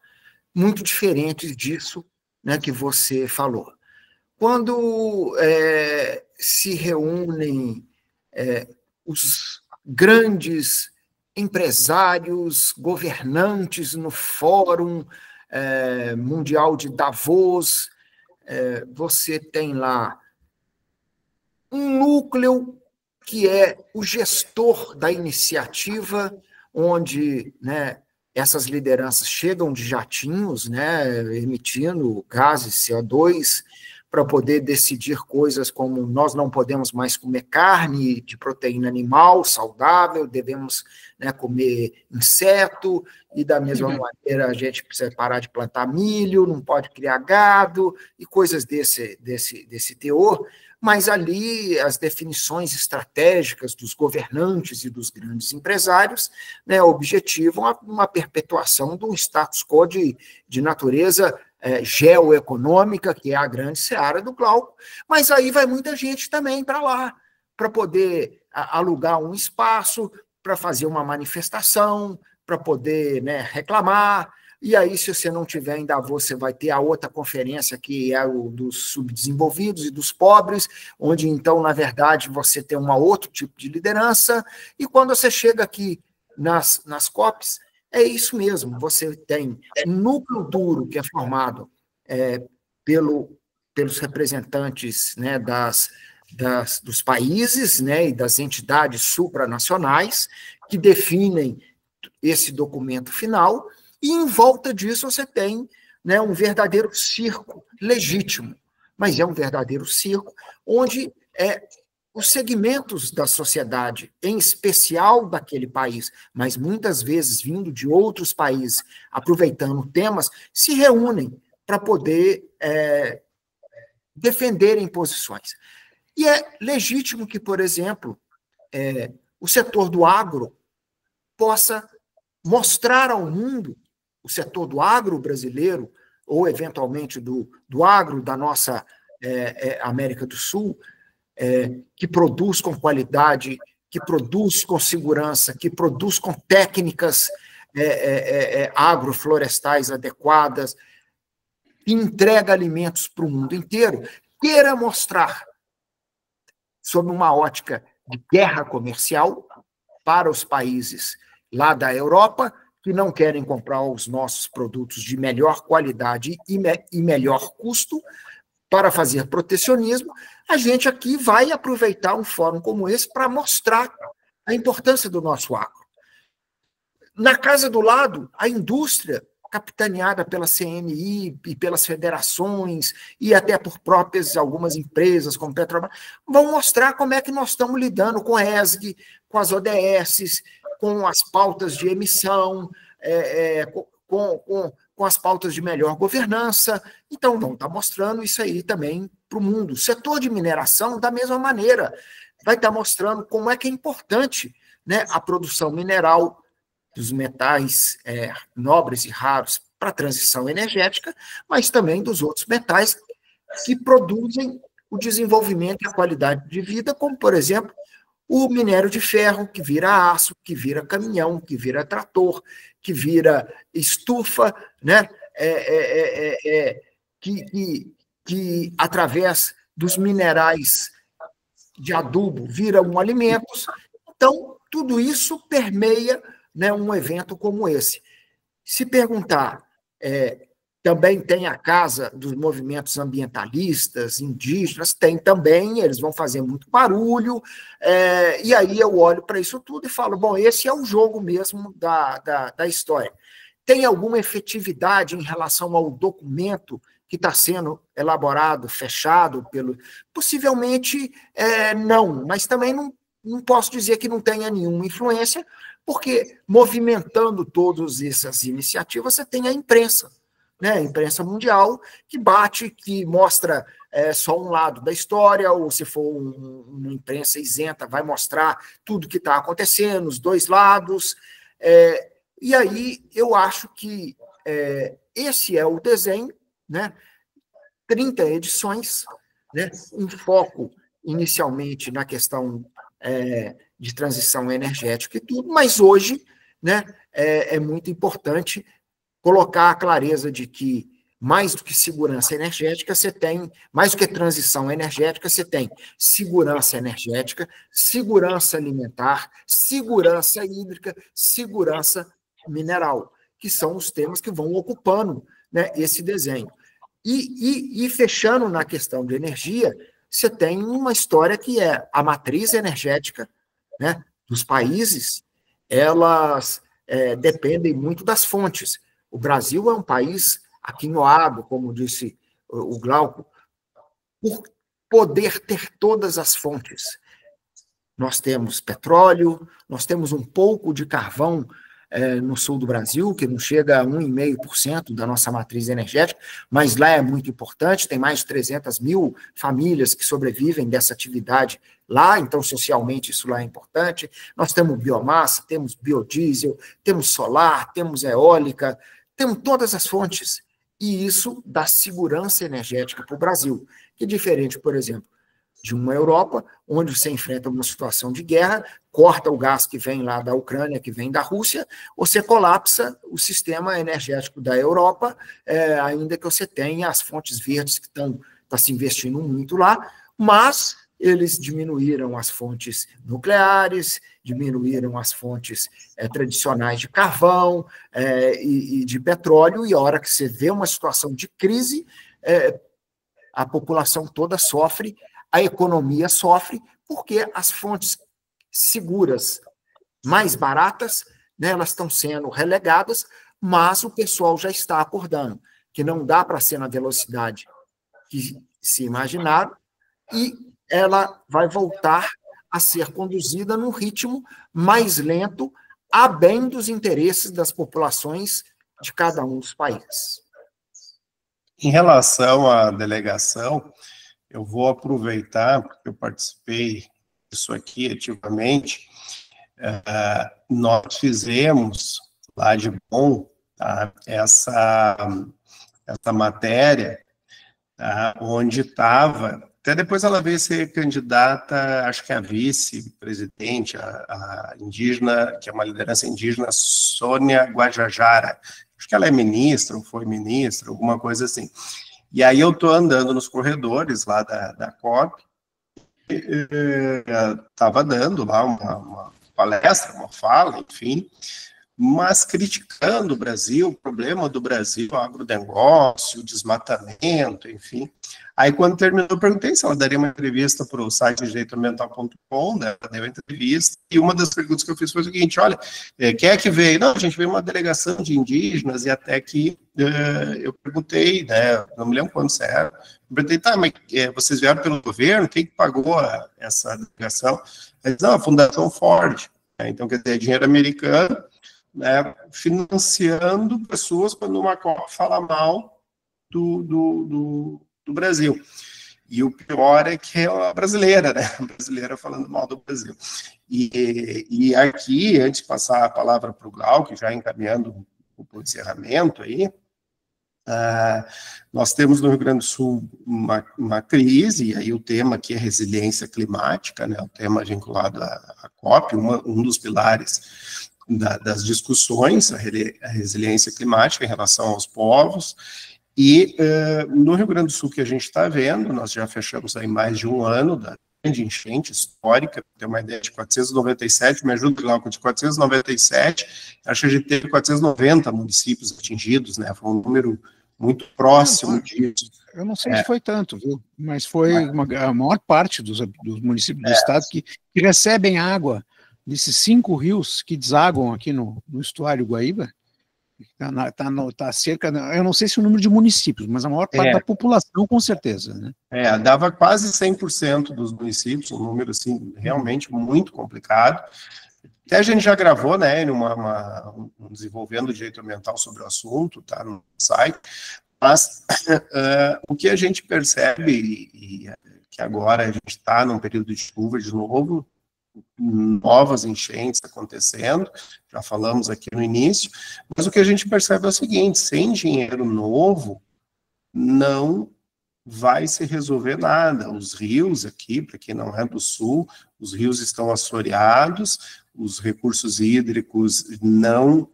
muito diferentes disso, né, que você falou. Quando se reúnem os grandes empresários, governantes no Fórum Mundial de Davos, você tem lá um núcleo que é o gestor da iniciativa, onde, né, essas lideranças chegam de jatinhos, né, emitindo gases CO2, para poder decidir coisas como nós não podemos mais comer carne de proteína animal saudável, devemos, né, comer inseto, e da mesma maneira a gente precisa parar de plantar milho, não pode criar gado, e coisas desse teor, mas ali as definições estratégicas dos governantes e dos grandes empresários, né, objetivam uma perpetuação de um status quo de natureza geoeconômica, que é a grande seara do Glauco, mas aí vai muita gente também para lá, para poder alugar um espaço, para fazer uma manifestação, para poder, né, reclamar, e aí, se você não tiver em Davos, você vai ter a outra conferência, que é o dos subdesenvolvidos e dos pobres, onde, então, na verdade, você tem um outro tipo de liderança, e quando você chega aqui nas COPs, é isso mesmo, você tem um núcleo duro que é formado pelos representantes, né, dos países, né, e das entidades supranacionais que definem esse documento final, e em volta disso você tem, né, um verdadeiro circo legítimo, mas é um verdadeiro circo onde os segmentos da sociedade, em especial daquele país, mas muitas vezes vindo de outros países, aproveitando temas, se reúnem para poder defenderem posições. E é legítimo que, por exemplo, o setor do agro possa mostrar ao mundo, o setor do agro brasileiro, ou eventualmente do agro da nossa América do Sul, que produz com qualidade, que produz com segurança, que produz com técnicas agroflorestais adequadas, que entrega alimentos para o mundo inteiro, queira mostrar, sob uma ótica de guerra comercial, para os países lá da Europa, que não querem comprar os nossos produtos de melhor qualidade e melhor custo, para fazer protecionismo, a gente aqui vai aproveitar um fórum como esse para mostrar a importância do nosso agro. Na casa do lado, a indústria, capitaneada pela CNI e pelas federações, e até por próprias algumas empresas, como Petrobras, vão mostrar como é que nós estamos lidando com a ESG, com as ODS, com as pautas de emissão, com as pautas de melhor governança. Então, vão estar mostrando isso aí também para o mundo. O setor de mineração, da mesma maneira, vai estar mostrando como é que é importante, né, a produção mineral dos metais nobres e raros para a transição energética, mas também dos outros metais que produzem o desenvolvimento e a qualidade de vida, como, por exemplo, o minério de ferro, que vira aço, que vira caminhão, que vira trator, que vira estufa, né? Que através dos minerais de adubo viram alimentos. Então, tudo isso permeia, né, um evento como esse. Se perguntar, também tem a casa dos movimentos ambientalistas, indígenas, tem também, eles vão fazer muito barulho, e aí eu olho para isso tudo e falo, bom, esse é o jogo mesmo da história. Tem alguma efetividade em relação ao documento que está sendo elaborado, fechado pelo... Possivelmente não, mas também não posso dizer que não tenha nenhuma influência, porque movimentando todas essas iniciativas, você tem a imprensa, né? A imprensa mundial, que bate, que mostra só um lado da história, ou se for uma imprensa isenta, vai mostrar tudo que está acontecendo, os dois lados. E aí eu acho que esse é o desenho, né? 30 edições, né? Um foco inicialmente na questão de transição energética e tudo, mas hoje, né, é muito importante colocar a clareza de que, mais do que segurança energética, você tem, mais do que transição energética, você tem segurança energética, segurança alimentar, segurança hídrica, segurança mineral, que são os temas que vão ocupando, né, esse desenho. E fechando na questão de energia, você tem uma história que é a matriz energética, né, dos países, elas dependem muito das fontes. O Brasil é um país aquinhoado, como disse o Glauco, por poder ter todas as fontes. Nós temos petróleo, nós temos um pouco de carvão no sul do Brasil, que não chega a 1,5% da nossa matriz energética, mas lá é muito importante, tem mais de 300 mil famílias que sobrevivem dessa atividade lá, então socialmente isso lá é importante. Nós temos biomassa, temos biodiesel, temos solar, temos eólica, temos todas as fontes, e isso dá segurança energética para o Brasil, que é diferente, por exemplo, de uma Europa, onde você enfrenta uma situação de guerra, corta o gás que vem lá da Ucrânia, que vem da Rússia, você colapsa o sistema energético da Europa, ainda que você tenha as fontes verdes que estão se investindo muito lá, mas eles diminuíram as fontes nucleares, diminuíram as fontes tradicionais de carvão e de petróleo, e a hora que você vê uma situação de crise, a população toda sofre, a economia sofre, porque as fontes seguras, mais baratas, né, elas estão sendo relegadas, mas o pessoal já está acordando, que não dá para ser na velocidade que se imaginaram, e ela vai voltar a ser conduzida num ritmo mais lento, a bem dos interesses das populações de cada um dos países. Em relação à delegação, eu vou aproveitar, porque eu participei disso aqui ativamente, nós fizemos lá de Bonn, tá, essa matéria, tá, onde estava, até depois ela veio ser candidata, acho que a vice-presidente, a indígena, que é uma liderança indígena, Sônia Guajajara, acho que ela é ministra, ou foi ministra, alguma coisa assim. E aí eu estou andando nos corredores lá da COP, estava dando lá uma palestra, uma fala, enfim, mas criticando o Brasil, o problema do Brasil, o agronegócio, o desmatamento, enfim. Aí, quando terminou, eu perguntei se ela daria uma entrevista para o site direitoambiental.com, né? Ela deu uma entrevista, e uma das perguntas que eu fiz foi o seguinte: olha, quem é que veio? Não, a gente veio uma delegação de indígenas, e até que eu perguntei, né, não me lembro quando era, eu perguntei, tá, mas vocês vieram pelo governo? Quem que pagou essa delegação? Eles, não, a Fundação Ford, né? Então, quer dizer, dinheiro americano, né, financiando pessoas quando uma COP fala mal do Brasil. E o pior é que é a brasileira, né? A brasileira falando mal do Brasil. E aqui, antes de passar a palavra para o Glauco, já encaminhando o encerramento aí, nós temos no Rio Grande do Sul uma crise, e aí o tema aqui é resiliência climática, né? O tema vinculado à COP, um dos pilares das discussões, a resiliência climática em relação aos povos, e no Rio Grande do Sul que a gente está vendo, nós já fechamos aí mais de um ano da grande enchente histórica, tem uma ideia de 497, me ajuda, Glauco, de 497, acho que a gente teve 490 municípios atingidos, né, foi um número muito próximo disso. Eu não sei se foi tanto, viu? Mas foi a maior parte dos municípios do estado que recebem água desses 5 rios que desaguam aqui no estuário Guaíba. Tá cerca, eu não sei se o número de municípios, mas a maior parte da população, com certeza, né? Dava quase 100% dos municípios, um número, assim, realmente muito complicado. Até a gente já gravou, né, desenvolvendo o direito ambiental sobre o assunto, tá no site, mas o que a gente percebe, que agora a gente está num período de chuva de novo, novas enchentes acontecendo, já falamos aqui no início, mas o que a gente percebe é o seguinte: sem dinheiro novo, não vai se resolver nada. Os rios aqui, para quem não é do sul, os rios estão assoreados, os recursos hídricos não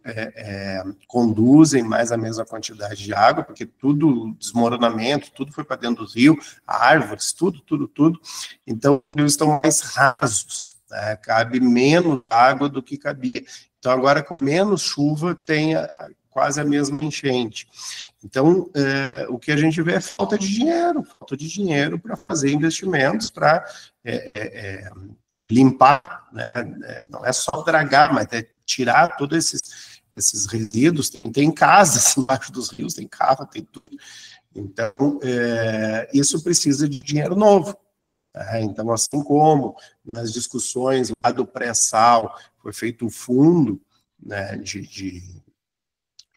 conduzem mais a mesma quantidade de água, porque tudo, desmoronamento, tudo foi para dentro do rio, árvores, tudo. Então, os rios estão mais rasos, né? Cabe menos água do que cabia. Então, agora, com menos chuva, tem quase a mesma enchente. Então, o que a gente vê é falta de dinheiro para fazer investimentos, para limpar, né? Não é só dragar, mas é tirar todos esses resíduos. Tem casas embaixo dos rios, tem carro, tem tudo. Então, isso precisa de dinheiro novo. Então, assim como nas discussões lá do pré-sal foi feito um fundo, né, de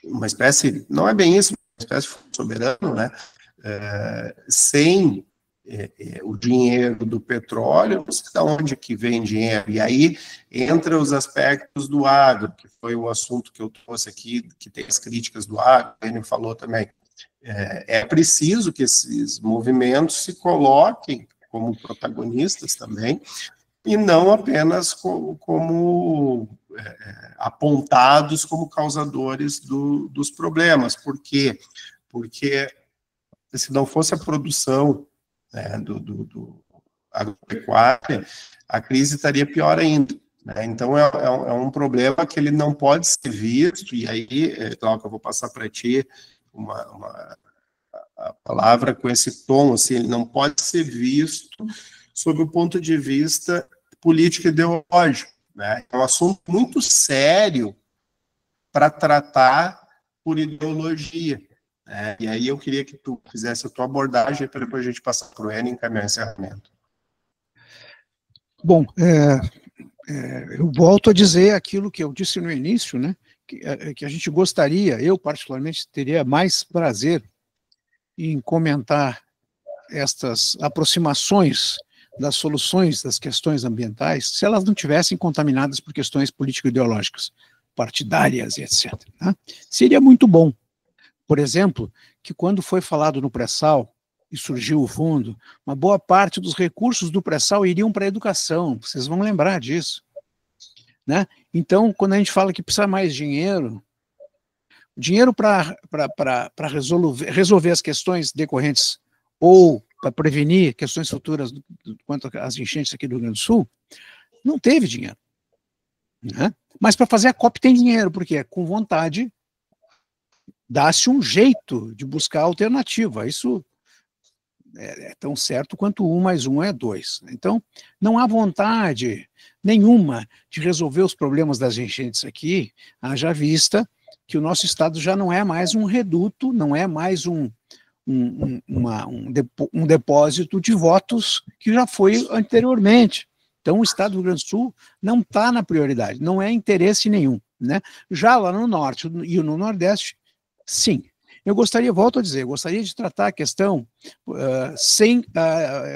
uma espécie, não é bem isso, uma espécie de fundo soberano, né, sem o dinheiro do petróleo, não sei de onde que vem dinheiro, e aí entra os aspectos do agro, que foi o assunto que eu trouxe aqui, que tem as críticas do agro, ele falou também. É preciso que esses movimentos se coloquem como protagonistas também, e não apenas como apontados como causadores dos problemas. Por quê? Porque se não fosse a produção, né, do agropecuária, a crise estaria pior ainda, né? Então, é um problema que ele não pode ser visto, e aí, claro que eu vou passar para ti a palavra com esse tom, assim, ele não pode ser visto sob o ponto de vista político ideológico, né? É um assunto muito sério para tratar por ideologia, né? E aí eu queria que tu fizesse a tua abordagem para depois a gente passar para o Enio e encaminhar o encerramento. Bom, eu volto a dizer aquilo que eu disse no início, né? Que a gente gostaria, eu particularmente teria mais prazer em comentar estas aproximações das soluções das questões ambientais se elas não tivessem contaminadas por questões político-ideológicas, partidárias e etc. Né? Seria muito bom, por exemplo, que quando foi falado no pré-sal e surgiu o fundo, uma boa parte dos recursos do pré-sal iriam para a educação, vocês vão lembrar disso. Né? Então, quando a gente fala que precisa mais dinheiro para resolver as questões decorrentes ou para prevenir questões futuras quanto às enchentes aqui do Rio Grande do Sul, não teve dinheiro. Né? Mas para fazer a COP tem dinheiro, porque com vontade dá-se um jeito de buscar alternativa. Isso é tão certo quanto 1 mais 1 é 2. Então, não há vontade nenhuma de resolver os problemas das enchentes aqui, haja vista que o nosso estado já não é mais um reduto, não é mais um depósito de votos que já foi anteriormente. Então, o estado do Rio Grande do Sul não está na prioridade, não é interesse nenhum. Né? Já lá no norte e no nordeste, sim. Eu volto a dizer, eu gostaria de tratar a questão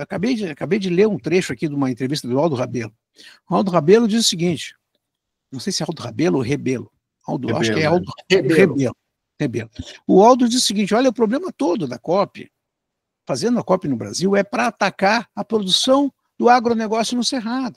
acabei de ler um trecho aqui de uma entrevista do Aldo Rabelo. O Aldo Rabelo diz o seguinte, não sei se é Aldo Rabelo ou Rebelo, acho que é Aldo Rebelo. O Aldo diz o seguinte, olha, o problema todo da COP, fazendo a COP no Brasil, é para atacar a produção do agronegócio no Cerrado.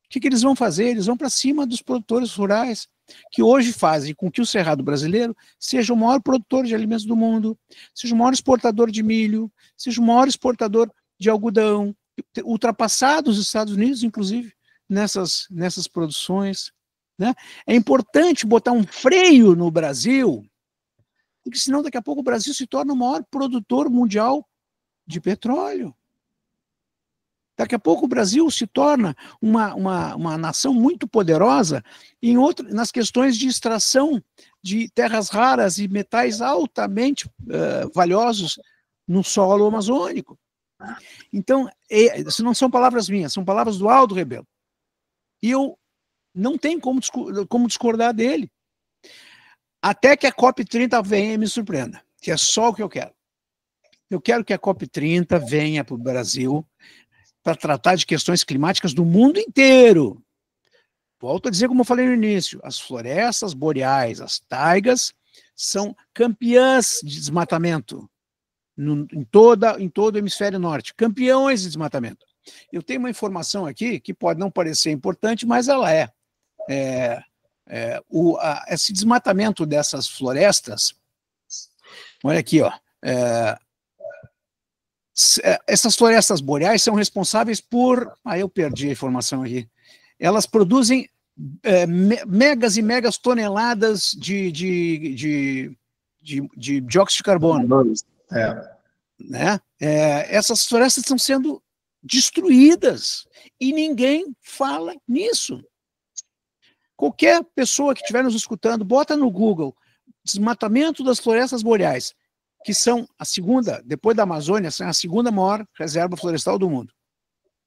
O que eles vão fazer? Eles vão para cima dos produtores rurais, que hoje fazem com que o Cerrado brasileiro seja o maior produtor de alimentos do mundo, seja o maior exportador de milho, seja o maior exportador de algodão, ultrapassado os Estados Unidos, inclusive, nessas produções. Né? É importante botar um freio no Brasil, porque senão daqui a pouco o Brasil se torna o maior produtor mundial de petróleo. Daqui a pouco o Brasil se torna uma nação muito poderosa nas questões de extração de terras raras e metais altamente valiosos no solo amazônico. Então, isso não são palavras minhas, são palavras do Aldo Rebelo. E eu não tenho como discordar dele. Até que a COP30 venha e me surpreenda, que é só o que eu quero. Eu quero que a COP30 venha para o Brasil para tratar de questões climáticas do mundo inteiro. Volto a dizer, como eu falei no início, as florestas boreais, as taigas, são campeãs de desmatamento em todo o hemisfério norte, campeões de desmatamento. Eu tenho uma informação aqui que pode não parecer importante, mas ela esse desmatamento dessas florestas, olha aqui, ó, essas florestas boreais são responsáveis por... eu perdi a informação aqui. Elas produzem megas e megas toneladas de dióxido de carbono. Né? Essas florestas estão sendo destruídas e ninguém fala nisso. Qualquer pessoa que estiver nos escutando, bota no Google desmatamento das florestas boreais, que são a segunda, depois da Amazônia, são a segunda maior reserva florestal do mundo.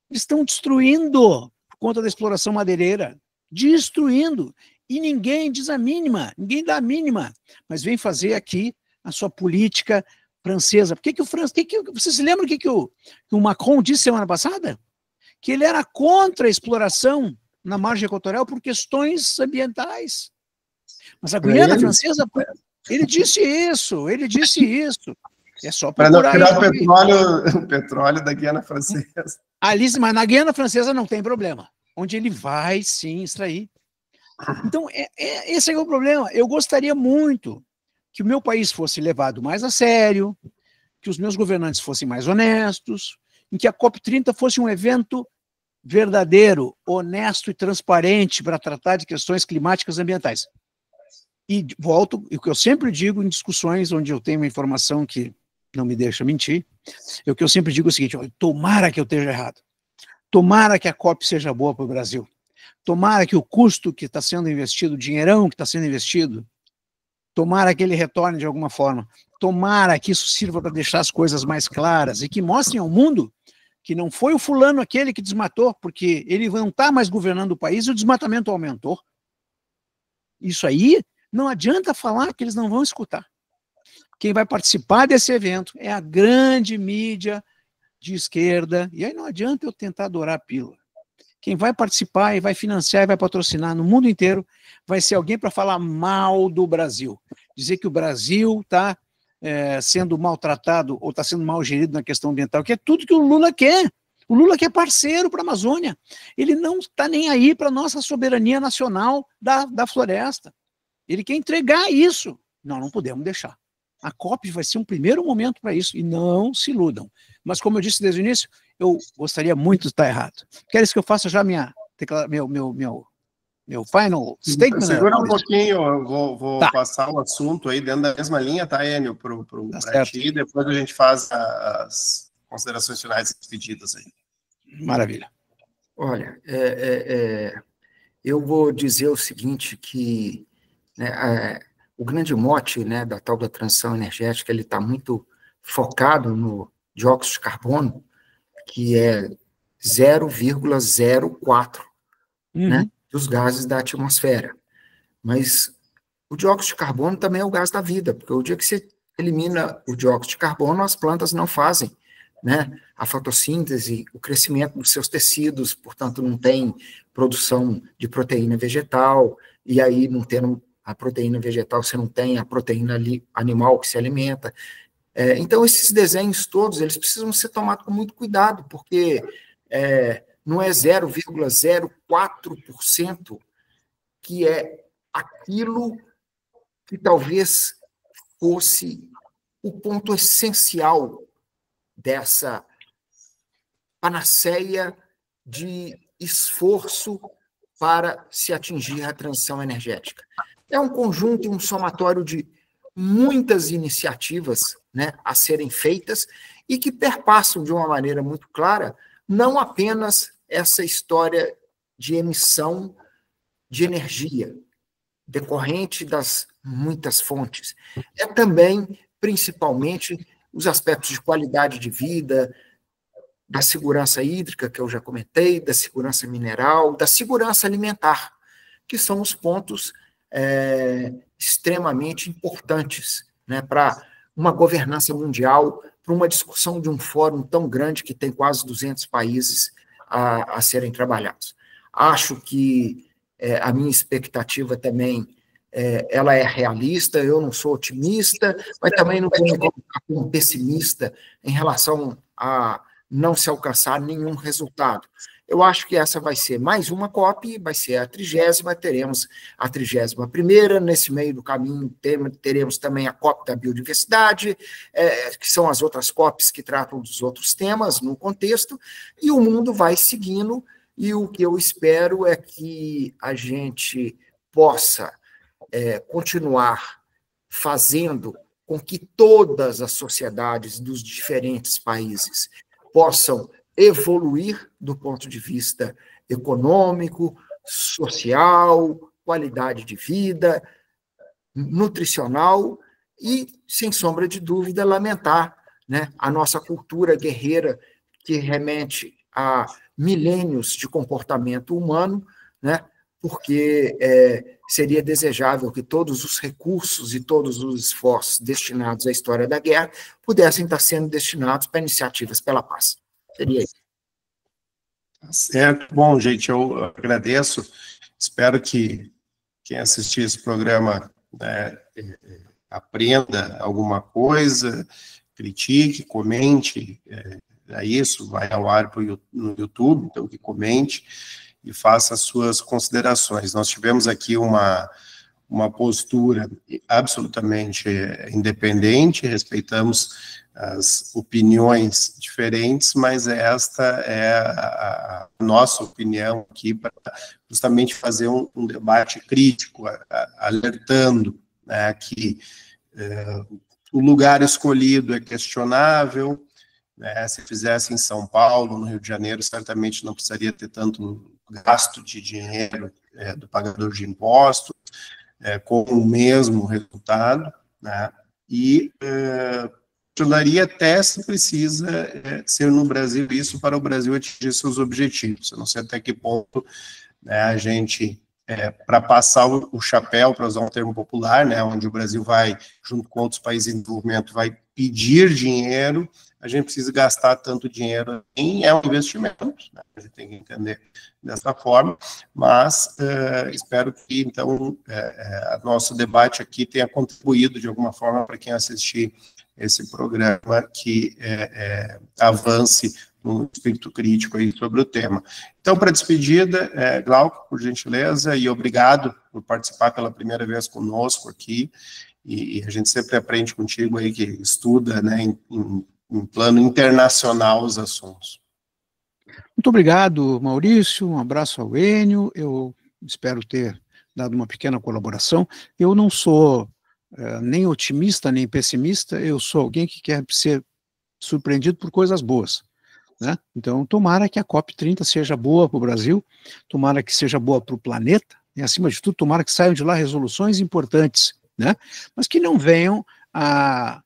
Eles estão destruindo por conta da exploração madeireira, destruindo, e ninguém diz a mínima, ninguém dá a mínima, mas vem fazer aqui a sua política francesa. Você se lembra que o Macron disse semana passada? Que ele era contra a exploração na margem equatorial por questões ambientais. Mas a Guiana Francesa... Ele disse isso. É só para não tirar o petróleo da Guiana Francesa. Mas na Guiana Francesa não tem problema. Onde ele vai, sim, extrair. Então, esse é o problema. Eu gostaria muito que o meu país fosse levado mais a sério, que os meus governantes fossem mais honestos, em que a COP30 fosse um evento verdadeiro, honesto e transparente para tratar de questões climáticas e ambientais. E volto, o que eu sempre digo em discussões onde eu tenho uma informação que não me deixa mentir, o que eu sempre digo é o seguinte, tomara que eu esteja errado, tomara que a COP seja boa para o Brasil, tomara que o custo que está sendo investido, o dinheirão que está sendo investido, tomara que ele retorne de alguma forma, tomara que isso sirva para deixar as coisas mais claras e que mostrem ao mundo que não foi o fulano aquele que desmatou, porque ele não está mais governando o país e o desmatamento aumentou. Isso aí não adianta falar que eles não vão escutar. Quem vai participar desse evento é a grande mídia de esquerda, e aí não adianta eu tentar dourar a pílula. Quem vai participar e vai financiar e vai patrocinar no mundo inteiro vai ser alguém para falar mal do Brasil. Dizer que o Brasil está sendo maltratado ou está sendo mal gerido na questão ambiental, que é tudo que o Lula quer. O Lula quer parceiro para a Amazônia. Ele não está nem aí para a nossa soberania nacional da floresta. Ele quer entregar isso. Não podemos deixar. A COP vai ser um primeiro momento para isso, e não se iludam. Mas, como eu disse desde o início, eu gostaria muito de estar errado. Queres que eu faça já meu final statement? Segura um pouquinho, eu vou Tá. passar o assunto aí dentro da mesma linha, tá, Enio, Tá para ti, e depois a gente faz as considerações finais e pedidas aí. Maravilha. Olha, eu vou dizer o seguinte, que né, o grande mote, né, da tal da transição energética, ele está muito focado no dióxido de carbono, que é 0,04, né, dos gases da atmosfera. Mas o dióxido de carbono também é o gás da vida, porque o dia que você elimina o dióxido de carbono, as plantas não fazem, né, a fotossíntese, o crescimento dos seus tecidos, portanto, não tem produção de proteína vegetal, e aí, não tendo a proteína vegetal, você não tem a proteína animal que se alimenta. Então, esses desenhos todos, eles precisam ser tomados com muito cuidado, porque não é 0,04% que é aquilo que talvez fosse o ponto essencial dessa panaceia de esforço para se atingir a transição energética. É um conjunto e um somatório de muitas iniciativas, né, a serem feitas e que perpassam de uma maneira muito clara não apenas essa história de emissão de energia decorrente das muitas fontes, é também, principalmente, os aspectos de qualidade de vida, da segurança hídrica, que eu já comentei, da segurança mineral, da segurança alimentar, que são os pontos extremamente importantes, né, para uma governança mundial, para uma discussão de um fórum tão grande que tem quase 200 países a serem trabalhados. Acho que a minha expectativa também ela é realista, eu não sou otimista, mas também não vou me colocar como pessimista em relação a não se alcançar nenhum resultado. Eu acho que essa vai ser mais uma COP, vai ser a 30ª, teremos a 31ª, nesse meio do caminho teremos também a COP da biodiversidade, que são as outras COPs que tratam dos outros temas no contexto, e o mundo vai seguindo, e o que eu espero é que a gente possa continuar fazendo com que todas as sociedades dos diferentes países possam evoluir do ponto de vista econômico, social, qualidade de vida, nutricional e, sem sombra de dúvida, lamentar, né, a nossa cultura guerreira que remete a milênios de comportamento humano, né, porque seria desejável que todos os recursos e todos os esforços destinados à história da guerra pudessem estar sendo destinados para iniciativas pela paz. Seria isso. Certo. Bom, gente, eu agradeço. Espero que quem assistir esse programa aprenda alguma coisa, critique, comente. Isso vai ao ar no YouTube, então que comente e faça as suas considerações. Nós tivemos aqui uma postura absolutamente independente, respeitamos as opiniões diferentes, mas esta é a nossa opinião aqui para justamente fazer um debate crítico, alertando, né, que o lugar escolhido é questionável, né, se fizesse em São Paulo, no Rio de Janeiro, certamente não precisaria ter tanto gasto de dinheiro do pagador de impostos, com o mesmo resultado, né, e questionaria até se precisa ser no Brasil isso para o Brasil atingir seus objetivos. Eu não sei até que ponto, né, a gente, para passar o chapéu, para usar um termo popular, né, onde o Brasil vai, junto com outros países em desenvolvimento, vai pedir dinheiro, a gente precisa gastar tanto dinheiro em um investimento, né? A gente tem que entender dessa forma, mas espero que, então, nosso debate aqui tenha contribuído de alguma forma para quem assistir esse programa, que avance no espírito crítico aí sobre o tema. Então, para despedida, Glauco, por gentileza, e obrigado por participar pela primeira vez conosco aqui, e a gente sempre aprende contigo aí, que estuda, né, em plano internacional os assuntos. Muito obrigado, Maurício, um abraço ao Enio, eu espero ter dado uma pequena colaboração. Eu não sou nem otimista, nem pessimista, eu sou alguém que quer ser surpreendido por coisas boas, né? Então, tomara que a COP30 seja boa para o Brasil, tomara que seja boa para o planeta, e, acima de tudo, tomara que saiam de lá resoluções importantes, né? Mas que não venham a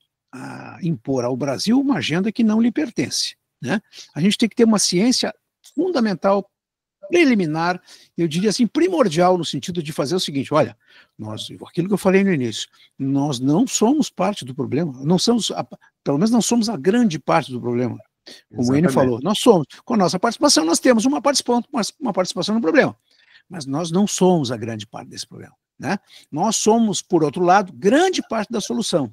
impor ao Brasil uma agenda que não lhe pertence, né? A gente tem que ter uma ciência fundamental, preliminar, eu diria assim, primordial, no sentido de fazer o seguinte: olha, aquilo que eu falei no início, nós não somos parte do problema, não somos, pelo menos não somos a grande parte do problema. Como o Enio falou, nós somos, com a nossa participação, nós temos uma participação no problema, mas nós não somos a grande parte desse problema, né? Nós somos, por outro lado, grande parte da solução,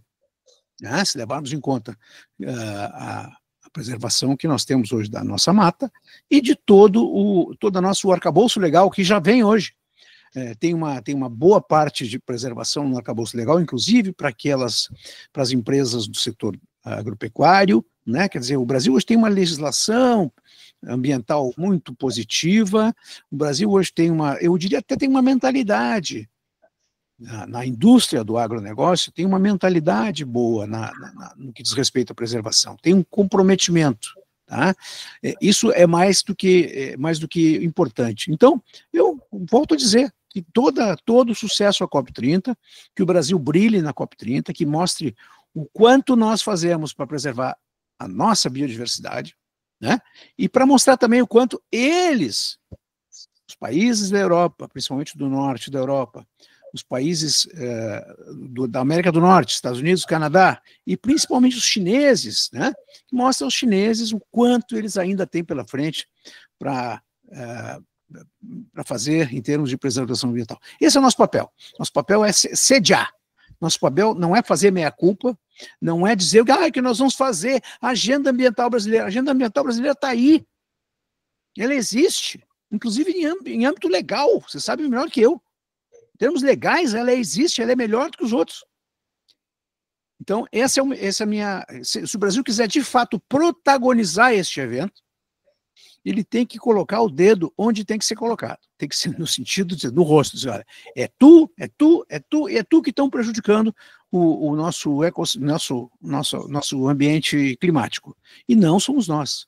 né? Se levarmos em conta a preservação que nós temos hoje da nossa mata e de todo o nosso arcabouço legal que já vem hoje. Tem uma boa parte de preservação no arcabouço legal, inclusive para as empresas do setor agropecuário, né? Quer dizer, o Brasil hoje tem uma legislação ambiental muito positiva, o Brasil hoje tem eu diria até tem uma mentalidade, na indústria do agronegócio, tem uma mentalidade boa no que diz respeito à preservação, tem um comprometimento, tá? Isso é mais do que importante. Então, eu volto a dizer que todo sucesso à COP30, que o Brasil brilhe na COP30, que mostre o quanto nós fazemos para preservar a nossa biodiversidade, né? E para mostrar também o quanto os países da Europa, principalmente do norte da Europa, os países da América do Norte, Estados Unidos, Canadá, e principalmente os chineses, né? Que mostram aos chineses o quanto eles ainda têm pela frente para fazer em termos de preservação ambiental. Esse é o nosso papel. Nosso papel é sediar. Nosso papel não é fazer meia-culpa, não é dizer que nós vamos fazer a agenda ambiental brasileira. A agenda ambiental brasileira está aí. Ela existe, inclusive em âmbito legal. Você sabe melhor que eu. Em termos legais, ela existe, ela é melhor do que os outros. Então, essa é a minha... Se o Brasil quiser, de fato, protagonizar este evento, ele tem que colocar o dedo onde tem que ser colocado. Tem que ser no sentido de, no rosto, dizer, olha, é tu que estão prejudicando o nosso ambiente climático. E não somos nós.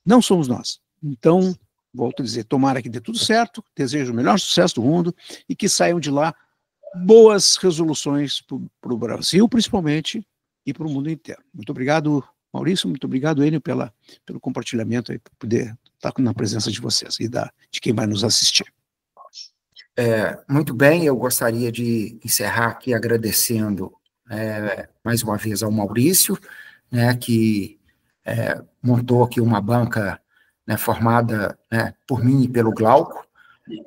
Não somos nós. Então, volto a dizer, tomara que dê tudo certo, desejo o melhor sucesso do mundo e que saiam de lá boas resoluções para o Brasil, principalmente, e para o mundo inteiro. Muito obrigado, Maurício, muito obrigado, Enio, pelo compartilhamento aí, por poder estar na presença de vocês e de quem vai nos assistir. Muito bem, eu gostaria de encerrar aqui agradecendo mais uma vez ao Maurício, né, que montou aqui uma banca, né, formada, né, por mim e pelo Glauco.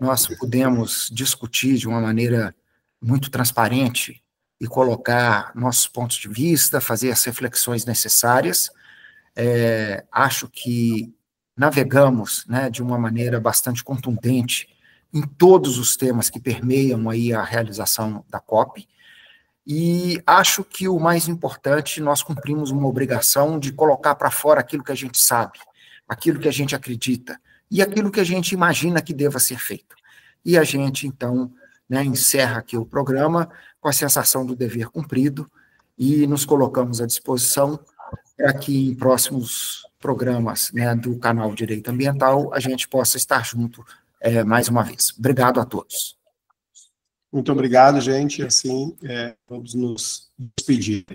Nós pudemos discutir de uma maneira muito transparente e colocar nossos pontos de vista, fazer as reflexões necessárias. Acho que navegamos, né, de uma maneira bastante contundente em todos os temas que permeiam aí a realização da COP, e acho que o mais importante, nós cumprimos uma obrigação de colocar para fora aquilo que a gente sabe, aquilo que a gente acredita, e aquilo que a gente imagina que deva ser feito. E a gente, então, né, encerra aqui o programa com a sensação do dever cumprido, e nos colocamos à disposição para que em próximos programas, né, do canal Direito Ambiental a gente possa estar junto mais uma vez. Obrigado a todos. Muito obrigado, gente. Assim, vamos nos despedir.